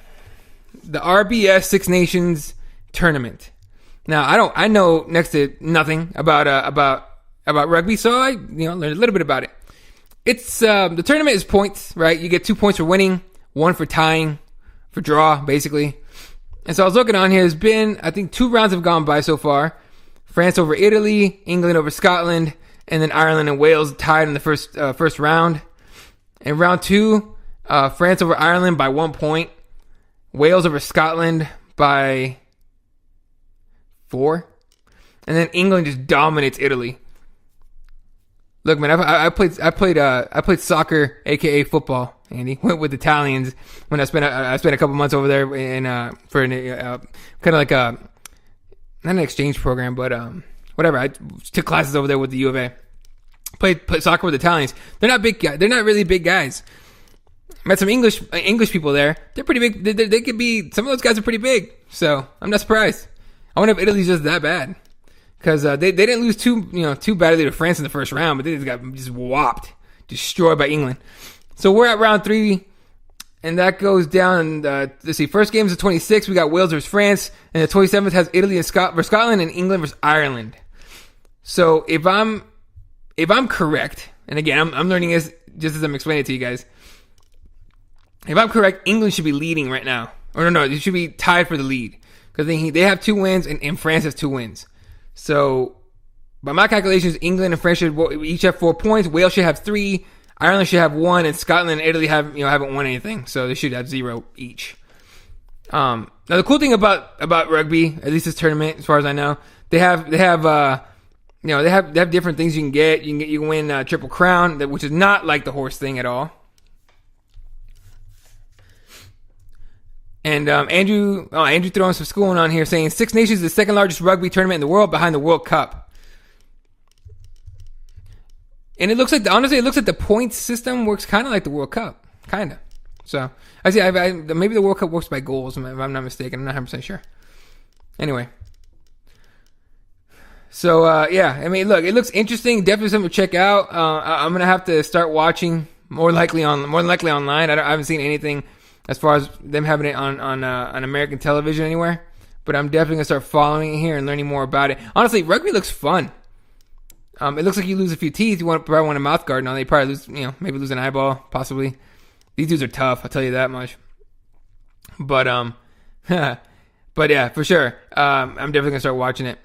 the RBS Six Nations tournament. Now, I know next to nothing about rugby, so I learned a little bit about it. It's the tournament is points, right? You get 2 points for winning, 1 for tying, for draw, basically. And so I was looking on here. There's been, I think, 2 rounds have gone by so far. France over Italy, England over Scotland, and then Ireland and Wales tied in the first round. In round 2, France over Ireland by 1 point, Wales over Scotland by 4, and then England just dominates Italy. Look, man, I played soccer, aka football, Andy, with Italians when I spent a couple months over there for kind of like a not an exchange program, but whatever. I took classes over there with the U of A. Played soccer with Italians. They're not big guys. They're not really big guys. Met some English people there. They're pretty big. They could be. Some of those guys are pretty big. So I'm not surprised. I wonder if Italy's just that bad. Because they didn't lose too badly to France in the first round, but they just got whopped, destroyed by England. So we're at round 3, and that goes down. Let's see, first game is the 26th. We got Wales versus France, and the 27th has Italy and versus Scotland, and England versus Ireland. So if I'm correct, and again I'm learning this just as I'm explaining it to you guys. If I'm correct, England should be leading right now, or no, it should be tied for the lead because they have 2 wins, and France has 2 wins. So, by my calculations, England and France should each have 4 points. Wales should have 3. Ireland should have 1, and Scotland and Italy haven't won anything, so they should have 0 each. Now the cool thing about rugby, at least this tournament, as far as I know, they have different things you can get. You can win Triple Crown, which is not like the horse thing at all. And Andrew throwing some schooling on here saying Six Nations is the second largest rugby tournament in the world behind the World Cup. And it looks like the points system works kind of like the World Cup. Kind of. So, I see, maybe the World Cup works by goals, if I'm not mistaken. I'm not 100% sure. Anyway. So, yeah. I mean, look, it looks interesting. Definitely something to check out. I'm going to have to start watching more than likely online. I haven't seen anything as far as them having it on American television anywhere. But I'm definitely going to start following it here and learning more about it. Honestly, rugby looks fun. It looks like you lose a few teeth. You probably want a mouth guard. Now they probably lose, maybe lose an eyeball, possibly. These dudes are tough, I'll tell you that much. But but yeah, for sure. I'm definitely going to start watching it.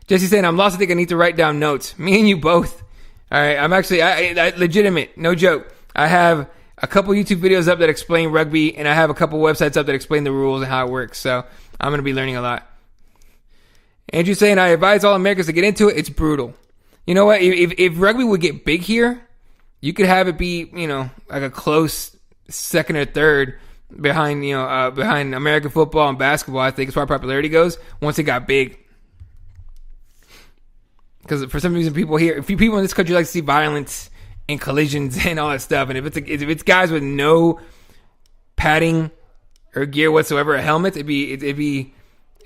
Jesse saying, I'm lost. I think I need to write down notes. Me and you both. All right, I'm actually, I legitimate, no joke. I have a couple YouTube videos up that explain rugby, and I have a couple websites up that explain the rules and how it works. So I'm going to be learning a lot. Andrew saying, I advise all Americans to get into it. It's brutal. You know what? If rugby would get big here, you could have it be, like a close second or third behind American football and basketball, I think, as far as popularity goes, once it got big. Because for some reason, people in this country like to see violence and collisions and all that stuff. And if it's guys with no padding or gear whatsoever, a helmet, it'd be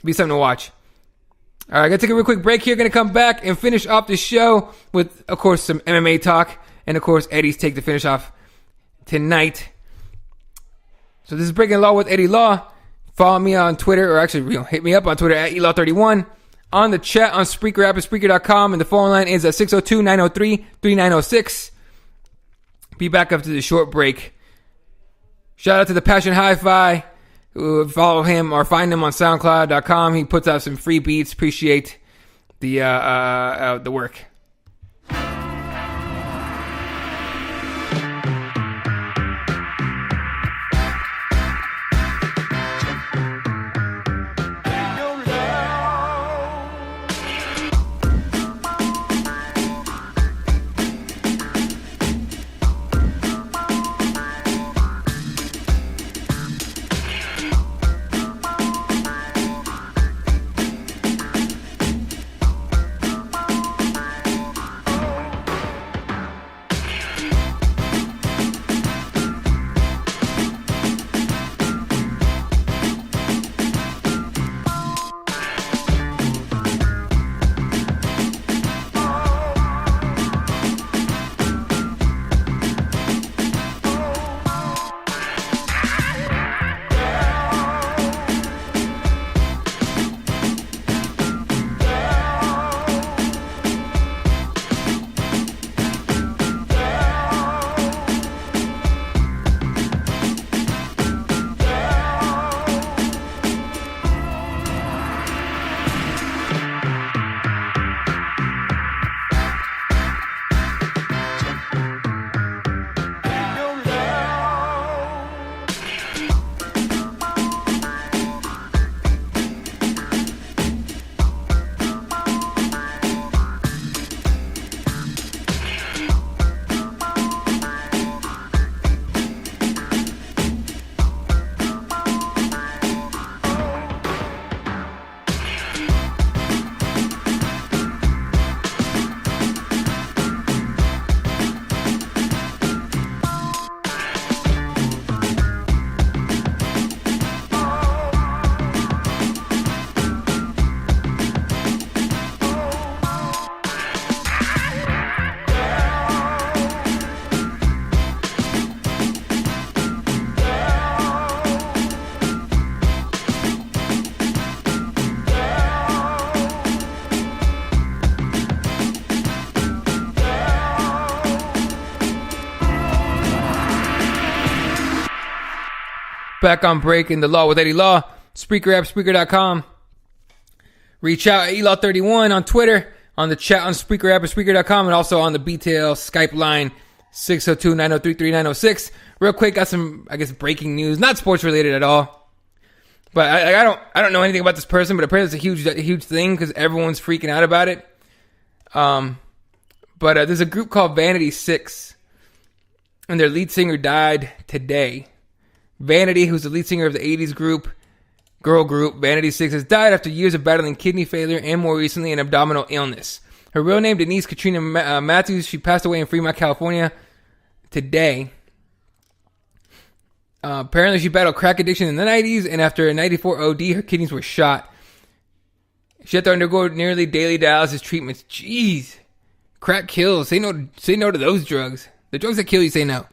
something to watch. All right, gonna take a real quick break here. Gonna come back and finish off the show with, of course, some MMA talk, and of course, Eddie's take to finish off tonight. So this is Breaking Law with Eddie Law. Follow me on Twitter, or actually, hit me up on Twitter at elaw31. On the chat on Spreaker app at Spreaker.com, and the phone line is at 602-903-3906. Be back after the short break. Shout out to the Passion Hi-Fi. Follow him or find him on SoundCloud.com. He puts out some free beats. Appreciate the work. Back on Breaking the Law with Eddie Law. Spreaker app, Spreaker.com. Reach out at Elaw31 on Twitter, on the chat on Spreaker app at Spreaker.com, and also on the BTL Skype line 602-903-3906. Real quick, got some, I guess, breaking news. Not sports related at all. But I don't know anything about this person, but apparently it's a huge thing because everyone's freaking out about it. But there's a group called Vanity 6, and their lead singer died today. Vanity, who's the lead singer of the 80s girl group, Vanity 6, has died after years of battling kidney failure and more recently an abdominal illness. Her real name, Denise Katrina Matthews, she passed away in Fremont, California today. Apparently she battled crack addiction in the 90s, and after a 94 OD, her kidneys were shot. She had to undergo nearly daily dialysis treatments. Jeez. Crack kills. Say no to those drugs. The drugs that kill you, say no.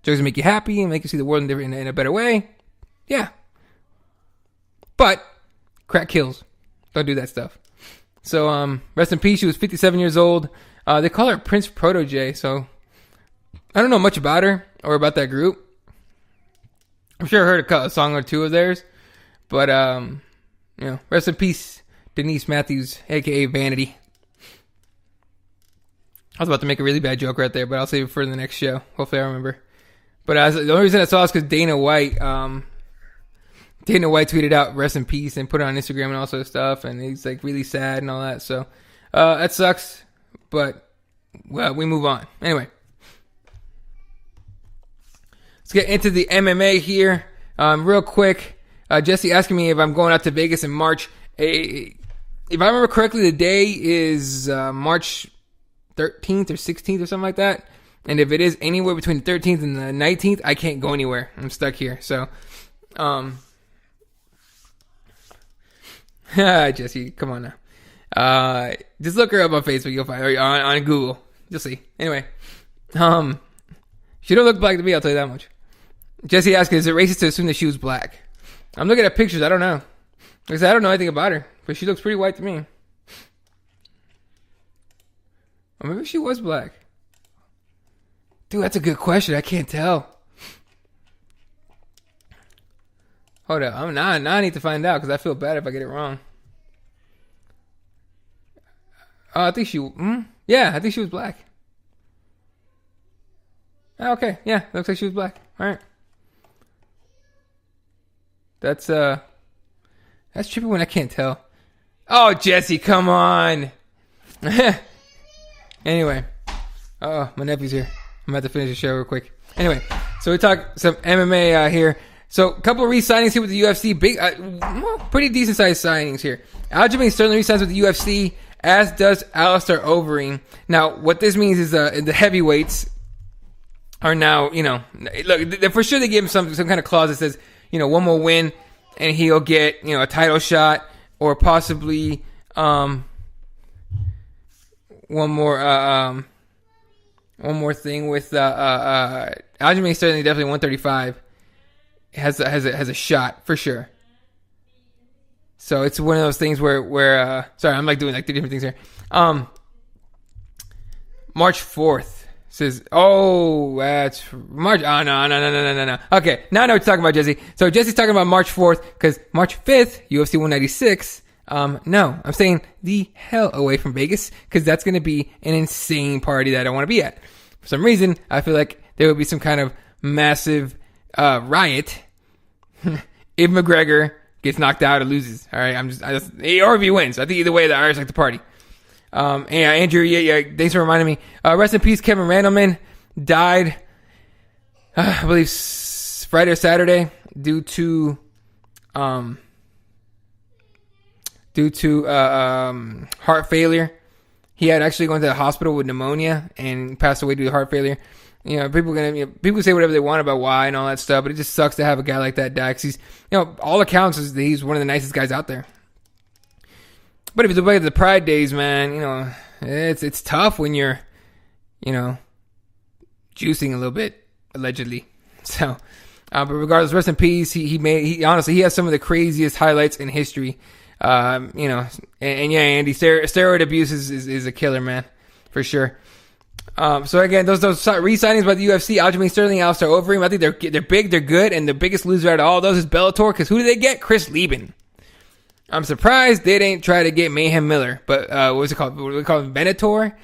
Drugs that make you happy and make you see the world in a better way. Yeah. But crack kills. Don't do that stuff. So, rest in peace. She was 57 years old. They call her Prince Protege. So, I don't know much about her or about that group. I'm sure I heard a song or two of theirs. But, rest in peace, Denise Matthews, a.k.a. Vanity. I was about to make a really bad joke right there, but I'll save it for the next show. Hopefully I remember. But the only reason I saw it is because Dana White tweeted out rest in peace and put it on Instagram and all sorts of stuff, and he's like really sad and all that. So that sucks, but well, we move on. Anyway, let's get into the MMA here real quick. Jesse asking me if I'm going out to Vegas in March. If I remember correctly, the day is March 13th or 16th or something like that. And if it is anywhere between the 13th and the 19th, I can't go anywhere. I'm stuck here. So, Jesse, come on now. Just look her up on Facebook. You'll find her on Google. You'll see. Anyway, she don't look black to me. I'll tell you that much. Jesse asked, is it racist to assume that she was black? I'm looking at pictures. I don't know. Like I said, I don't know anything about her, but she looks pretty white to me. Or maybe she was black. Dude, that's a good question. I can't tell. Hold up. Now I need to find out because I feel bad if I get it wrong. I think she. Yeah, I think she was black. Okay, yeah, looks like she was black. All right. That's trippy when I can't tell. Oh, Jesse, come on. Anyway, my nephew's here. I'm about to finish the show real quick. Anyway, so we talk some MMA here. So a couple of re-signings here with the UFC. Big, pretty decent sized signings here. Aljamain Sterling re-signs with the UFC, as does Alistair Overeem. Now, what this means is the heavyweights are now, look, for sure they give him some kind of clause that says, one more win and he'll get, a title shot, or possibly one more thing with Aljamain Sterling, definitely 135 has a shot for sure. So it's one of those things where sorry, I'm doing 3 different things here. March 4th says, that's March. Oh, no. Okay, now I know what you're talking about, Jesse. So Jesse's talking about March 4th because March 5th, UFC 196. No, I'm staying the hell away from Vegas because that's going to be an insane party that I don't want to be at. For some reason, I feel like there would be some kind of massive riot if McGregor gets knocked out or loses. All right, or if he wins. I think either way, the Irish like to party. Andrew, thanks for reminding me. Rest in peace, Kevin Randleman died, I believe Friday or Saturday due to heart failure. He had actually gone to the hospital with pneumonia and passed away due to heart failure. People say whatever they want about why and all that stuff, but it just sucks to have a guy like that die. 'Cause he's, all accounts is that he's one of the nicest guys out there. But if you look back at the Pride days, man, it's tough when you're, juicing a little bit, allegedly. So, but regardless, rest in peace. He honestly, he has some of the craziest highlights in history. And yeah, Andy, steroid abuse is a killer, man, for sure. So again, those re-signings by the UFC, Aljamain Sterling, Alistair Overeem, I think they're big, they're good, and the biggest loser out of all those is Bellator, because who did they get? Chris Lieben. I'm surprised they didn't try to get Mayhem Miller, but what's it called? What do we call him? Venator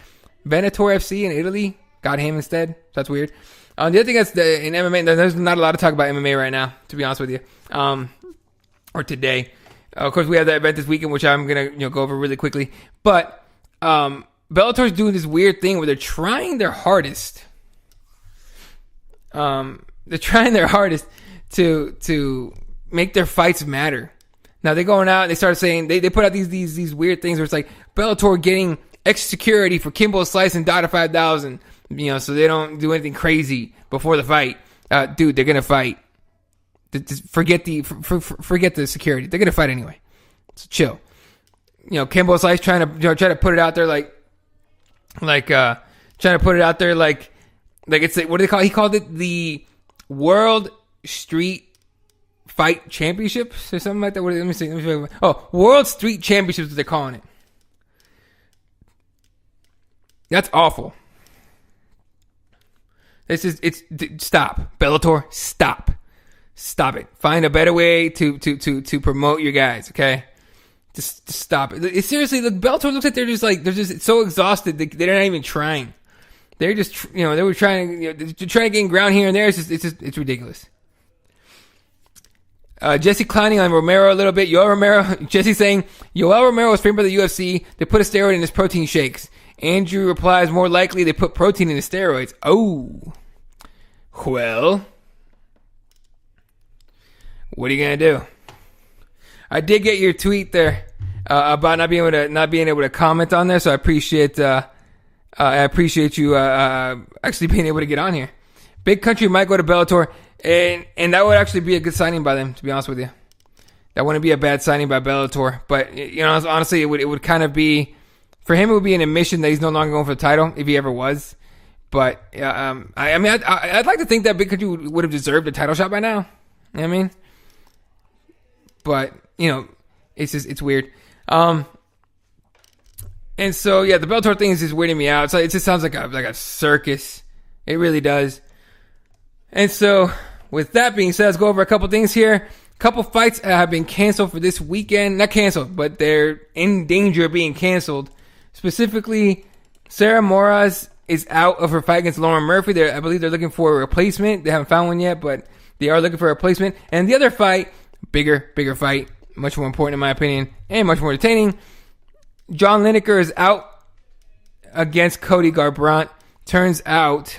FC in Italy got him instead. So that's weird. The other thing that's in MMA, there's not a lot to talk about MMA right now, to be honest with you, or today. Of course, we have that event this weekend, which I'm gonna go over really quickly. But Bellator's doing this weird thing where they're trying their hardest. They're trying their hardest to make their fights matter. Now they're going out and they start saying they put out these weird things where it's like Bellator getting extra security for Kimbo Slice and Dada 5000, so they don't do anything crazy before the fight. Dude, they're gonna fight. Forget the security. They're gonna fight anyway. So chill. Kimbo Slice trying to put it out there like trying to put it out there like it's what do they call it? He called it the World Street Fight Championships or something like that. Let me see. Oh, World Street Championships, what they're calling it. That's awful. Stop. Bellator, stop it. Find a better way to promote your guys, okay? Just stop it. Seriously, look, Bellator looks like they're just so exhausted they're not even trying. They're just they were trying to gain ground here and there. It's ridiculous. Jesse clowning on Romero a little bit. Yoel Romero, Jesse saying, Yoel Romero was framed by the UFC. They put a steroid in his protein shakes. Andrew replies, more likely they put protein in his steroids. Oh. Well. What are you going to do? I did get your tweet there about not being able to comment on there, so I appreciate you actually being able to get on here. Big Country might go to Bellator. And that would actually be a good signing by them, to be honest with you. That wouldn't be a bad signing by Bellator. But, honestly, it would kind of be, for him, it would be an admission that he's no longer going for the title, if he ever was. But, I'd like to think that Big Country would have deserved a title shot by now. You know what I mean? But, it's weird. And so, yeah, the Bellator thing is just weirding me out. It just sounds like a circus. It really does. And so, with that being said, let's go over a couple things here. A couple fights have been canceled for this weekend. Not canceled, but they're in danger of being canceled. Specifically, Sarah Moras is out of her fight against Lauren Murphy. I believe they're looking for a replacement. They haven't found one yet, but they are looking for a replacement. And the other fight, bigger fight, much more important in my opinion, and much more entertaining. John Lineker is out against Cody Garbrandt. Turns out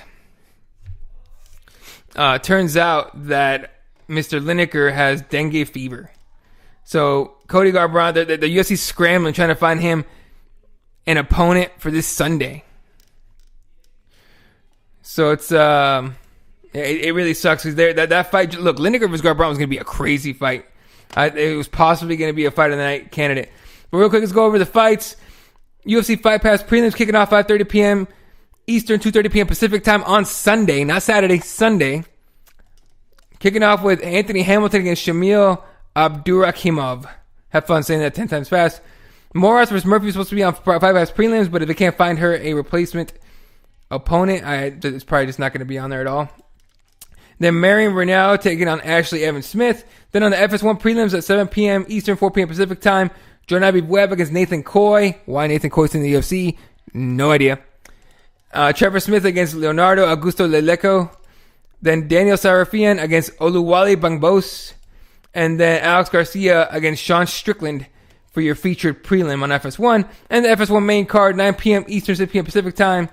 that Mr. Lineker has dengue fever. So Cody Garbrandt, the UFC's scrambling, trying to find him an opponent for this Sunday. So it's it really sucks because that fight. Look, Lineker vs. Garbrandt was going to be a crazy fight. It was possibly going to be a fight of the night candidate. But real quick, let's go over the fights. UFC Fight Pass prelims kicking off 5:30 p.m. Eastern, 2:30 p.m. Pacific time on Sunday, not Saturday, Sunday. Kicking off with Anthony Hamilton against Shamil Abdurakhimov. Have fun saying that 10 times fast. Moras vs. Murphy is supposed to be on Fight Pass prelims, but if they can't find her a replacement opponent, it's probably just not going to be on there at all. Then Marion Reneau taking on Ashley Evans-Smith. Then on the FS1 prelims at 7 p.m. Eastern, 4 p.m. Pacific time, Jordan Abib-Webb against Nathan Coy. Why Nathan Coy's in the UFC? No idea. Trevor Smith against Leonardo Augusto Leleco. Then Daniel Sarafian against Oluwale Bangbos. And then Alex Garcia against Sean Strickland for your featured prelim on FS1. And the FS1 main card, 9 p.m. Eastern, 6 p.m. Pacific time.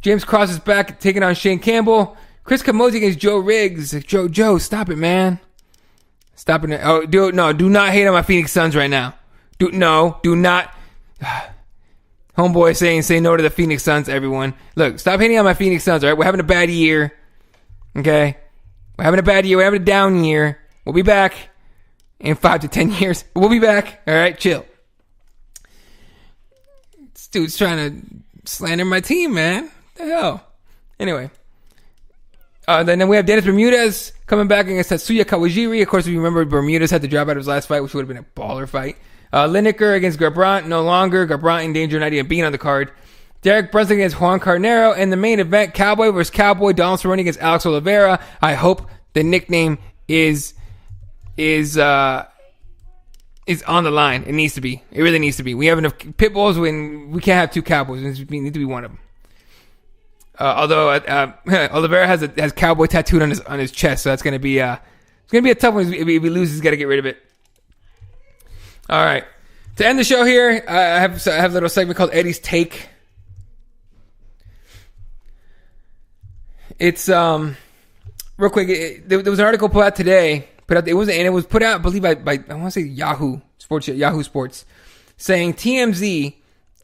James Cross is back taking on Shane Campbell. Chris Camozzi against Joe Riggs. Joe, stop it, man. Stop it. Oh, do not hate on my Phoenix Suns right now. Do not. Homeboy saying say no to the Phoenix Suns, everyone. Look, stop hating on my Phoenix Suns, all right? We're having a bad year. Okay? We're having a bad year. We're having a down year. We'll be back in 5 to 10 years. We'll be back. All right? Chill. This dude's trying to slander my team, man. What the hell? Anyway. Then we have Dennis Bermudez coming back against Tatsuya Kawajiri. Of course, if you remember, Bermudez had to drop out of his last fight, which would have been a baller fight. Lineker against Garbrandt, no longer. Garbrandt in danger, not even being on the card. Derek Brunson against Juan Carnero. And the main event, Cowboy versus Cowboy. Donald Cerrone against Alex Oliveira. I hope the nickname is on the line. It needs to be. It really needs to be. We have enough pit bulls when we can't have two Cowboys. We need to be one of them. Although Oliveira has Cowboy tattooed on his chest, so that's gonna be a tough one. If he loses, he's got to get rid of it. All right, to end the show here, I have a little segment called Eddie's Take. It's real quick. There was an article put out today. It was put out, I believe, by I want to say Yahoo Sports, saying TMZ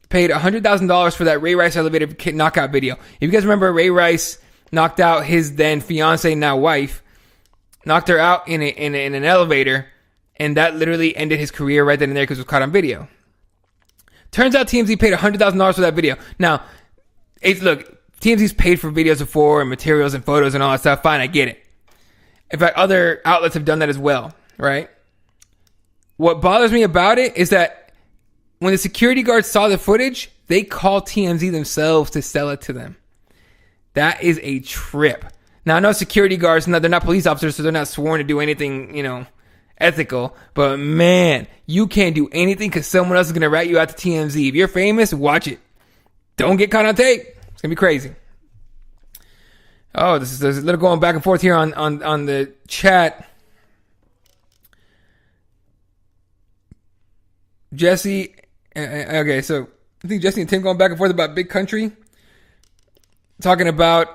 paid $100,000 for that Ray Rice elevator knockout video. If you guys remember, Ray Rice knocked out his then fiance, now wife, knocked her out in an elevator, and that literally ended his career right then and there because it was caught on video. Turns out TMZ paid $100,000 for that video. Now, look, TMZ's paid for videos before and materials and photos and all that stuff. Fine, I get it. In fact, other outlets have done that as well, right? What bothers me about it is that when the security guards saw the footage, they called TMZ themselves to sell it to them. That is a trip. Now, I know security guards, they're not police officers, so they're not sworn to do anything, ethical. But, man, you can't do anything because someone else is going to rat you out to TMZ. If you're famous, watch it. Don't get caught on tape. It's going to be crazy. Oh, there's a little going back and forth here on the chat. Jesse, okay, so I think Jesse and Tim going back and forth about Big Country. Talking about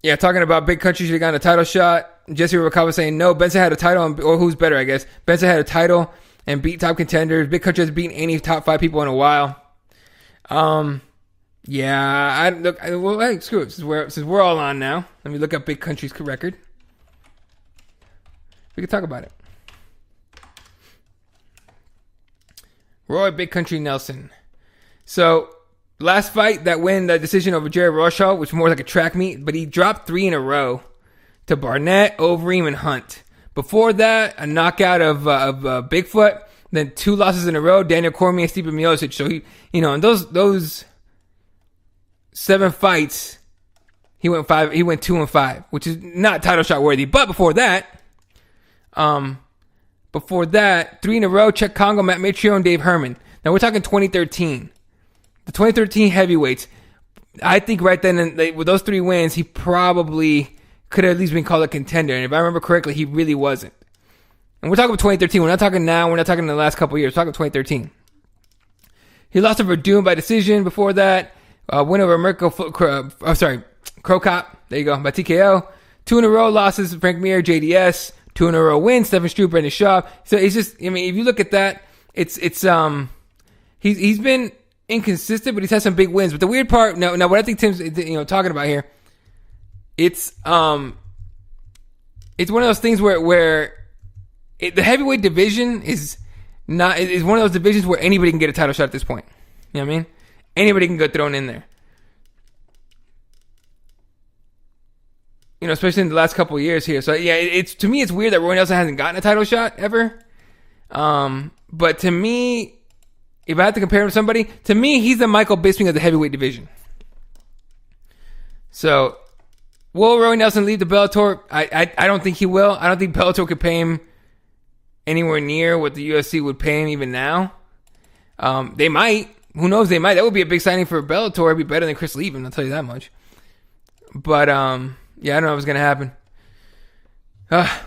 Big Country should have gotten a title shot. Jesse Rubalcaba saying no, Benson had a title, or who's better, I guess. Benson had a title and beat top contenders. Big Country has beaten any top 5 people in a while. Yeah, hey, screw it. Since we're all on now, let me look up Big Country's record. We can talk about it. Roy Big Country Nelson. So, last fight, that decision over Jared Roshaw, which was more like a track meet, but he dropped 3 in a row to Barnett, Overeem, and Hunt. Before that, a knockout of Bigfoot, then 2 losses in a row, Daniel Cormier and Stipe Miocic. So he, in those 7 fights, he went 2-5, which is not title shot worthy. But before that, 3 in a row, Czech Congo, Matt Mitrione, and Dave Herman. Now we're talking 2013. The 2013 heavyweights. I think right then, with those 3 wins, he probably could have at least been called a contender. And if I remember correctly, he really wasn't. And we're talking about 2013. We're not talking now. We're not talking in the last couple of years. We're talking 2013. He lost to Verdun by decision before that. Win over Crow Cop. There you go. By TKO. 2 in a row losses. Frank Mir, JDS. 2 in a row wins. Stephen Struve, Brendan Schaub. So it's just, I mean, if you look at that, he's been inconsistent, but he's had some big wins. But the weird part, now what I think Tim's talking about here, it's one of those things where the heavyweight division is one of those divisions where anybody can get a title shot at this point. You know what I mean? Anybody can get thrown in there. Especially in the last couple of years here. So yeah, to me it's weird that Roy Nelson hasn't gotten a title shot ever. But to me, if I had to compare him to somebody, to me he's the Michael Bisping of the heavyweight division. So will Roy Nelson leave the Bellator? I don't think he will. I don't think Bellator could pay him anywhere near what the UFC would pay him even now. They might. Who knows? They might. That would be a big signing for Bellator. It'd be better than Chris Levin, I'll tell you that much. But yeah, I don't know what's gonna happen.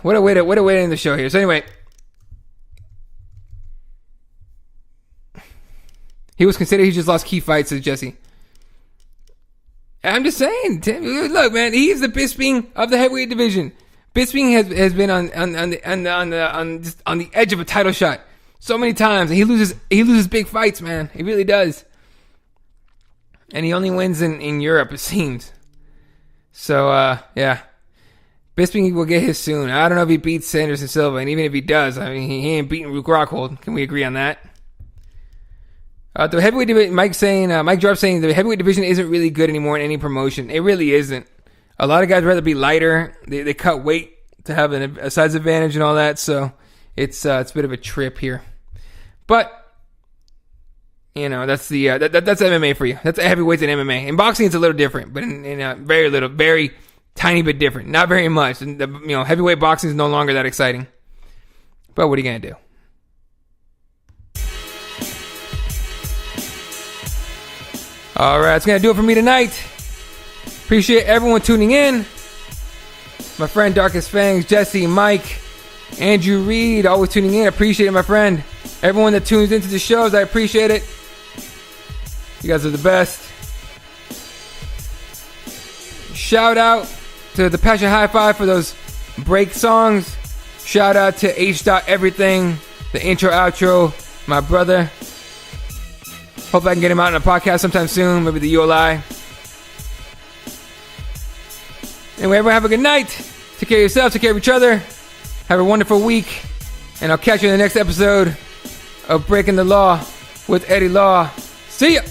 What a way to end the show here. So anyway, he was considered. He just lost key fights to Jesse. I'm just saying, Tim. Look, man, he's the Bisping of the heavyweight division. Bisping has been on the edge of a title shot so many times, and he loses big fights, man. He really does. And he only wins in Europe, it seems. So yeah, Bisping will get his soon. I don't know if he beats Anderson Silva, and even if he does, I mean he ain't beating Luke Rockhold. Can we agree on that? The heavyweight division, Mike Jarb saying the heavyweight division isn't really good anymore in any promotion. It really isn't. A lot of guys rather be lighter. They cut weight to have a size advantage and all that. So it's a bit of a trip here. But that's that's MMA for you. That's heavyweights in MMA. In boxing, it's a little different, but in very tiny bit different. Not very much. And heavyweight boxing is no longer that exciting. But what are you gonna do? All right, that's going to do it for me tonight. Appreciate everyone tuning in. My friend Darkest Fangs, Jesse, Mike, Andrew Reed, always tuning in. Appreciate it, my friend. Everyone that tunes into the shows, I appreciate it. You guys are the best. Shout out to the Passion High Five for those break songs. Shout out to H. Everything, the intro, outro, my brother. Hope I can get him out on a podcast sometime soon. Maybe the ULI. Anyway, everyone have a good night. Take care of yourself. Take care of each other. Have a wonderful week. And I'll catch you in the next episode of Breaking the Law with Eddie Law. See ya.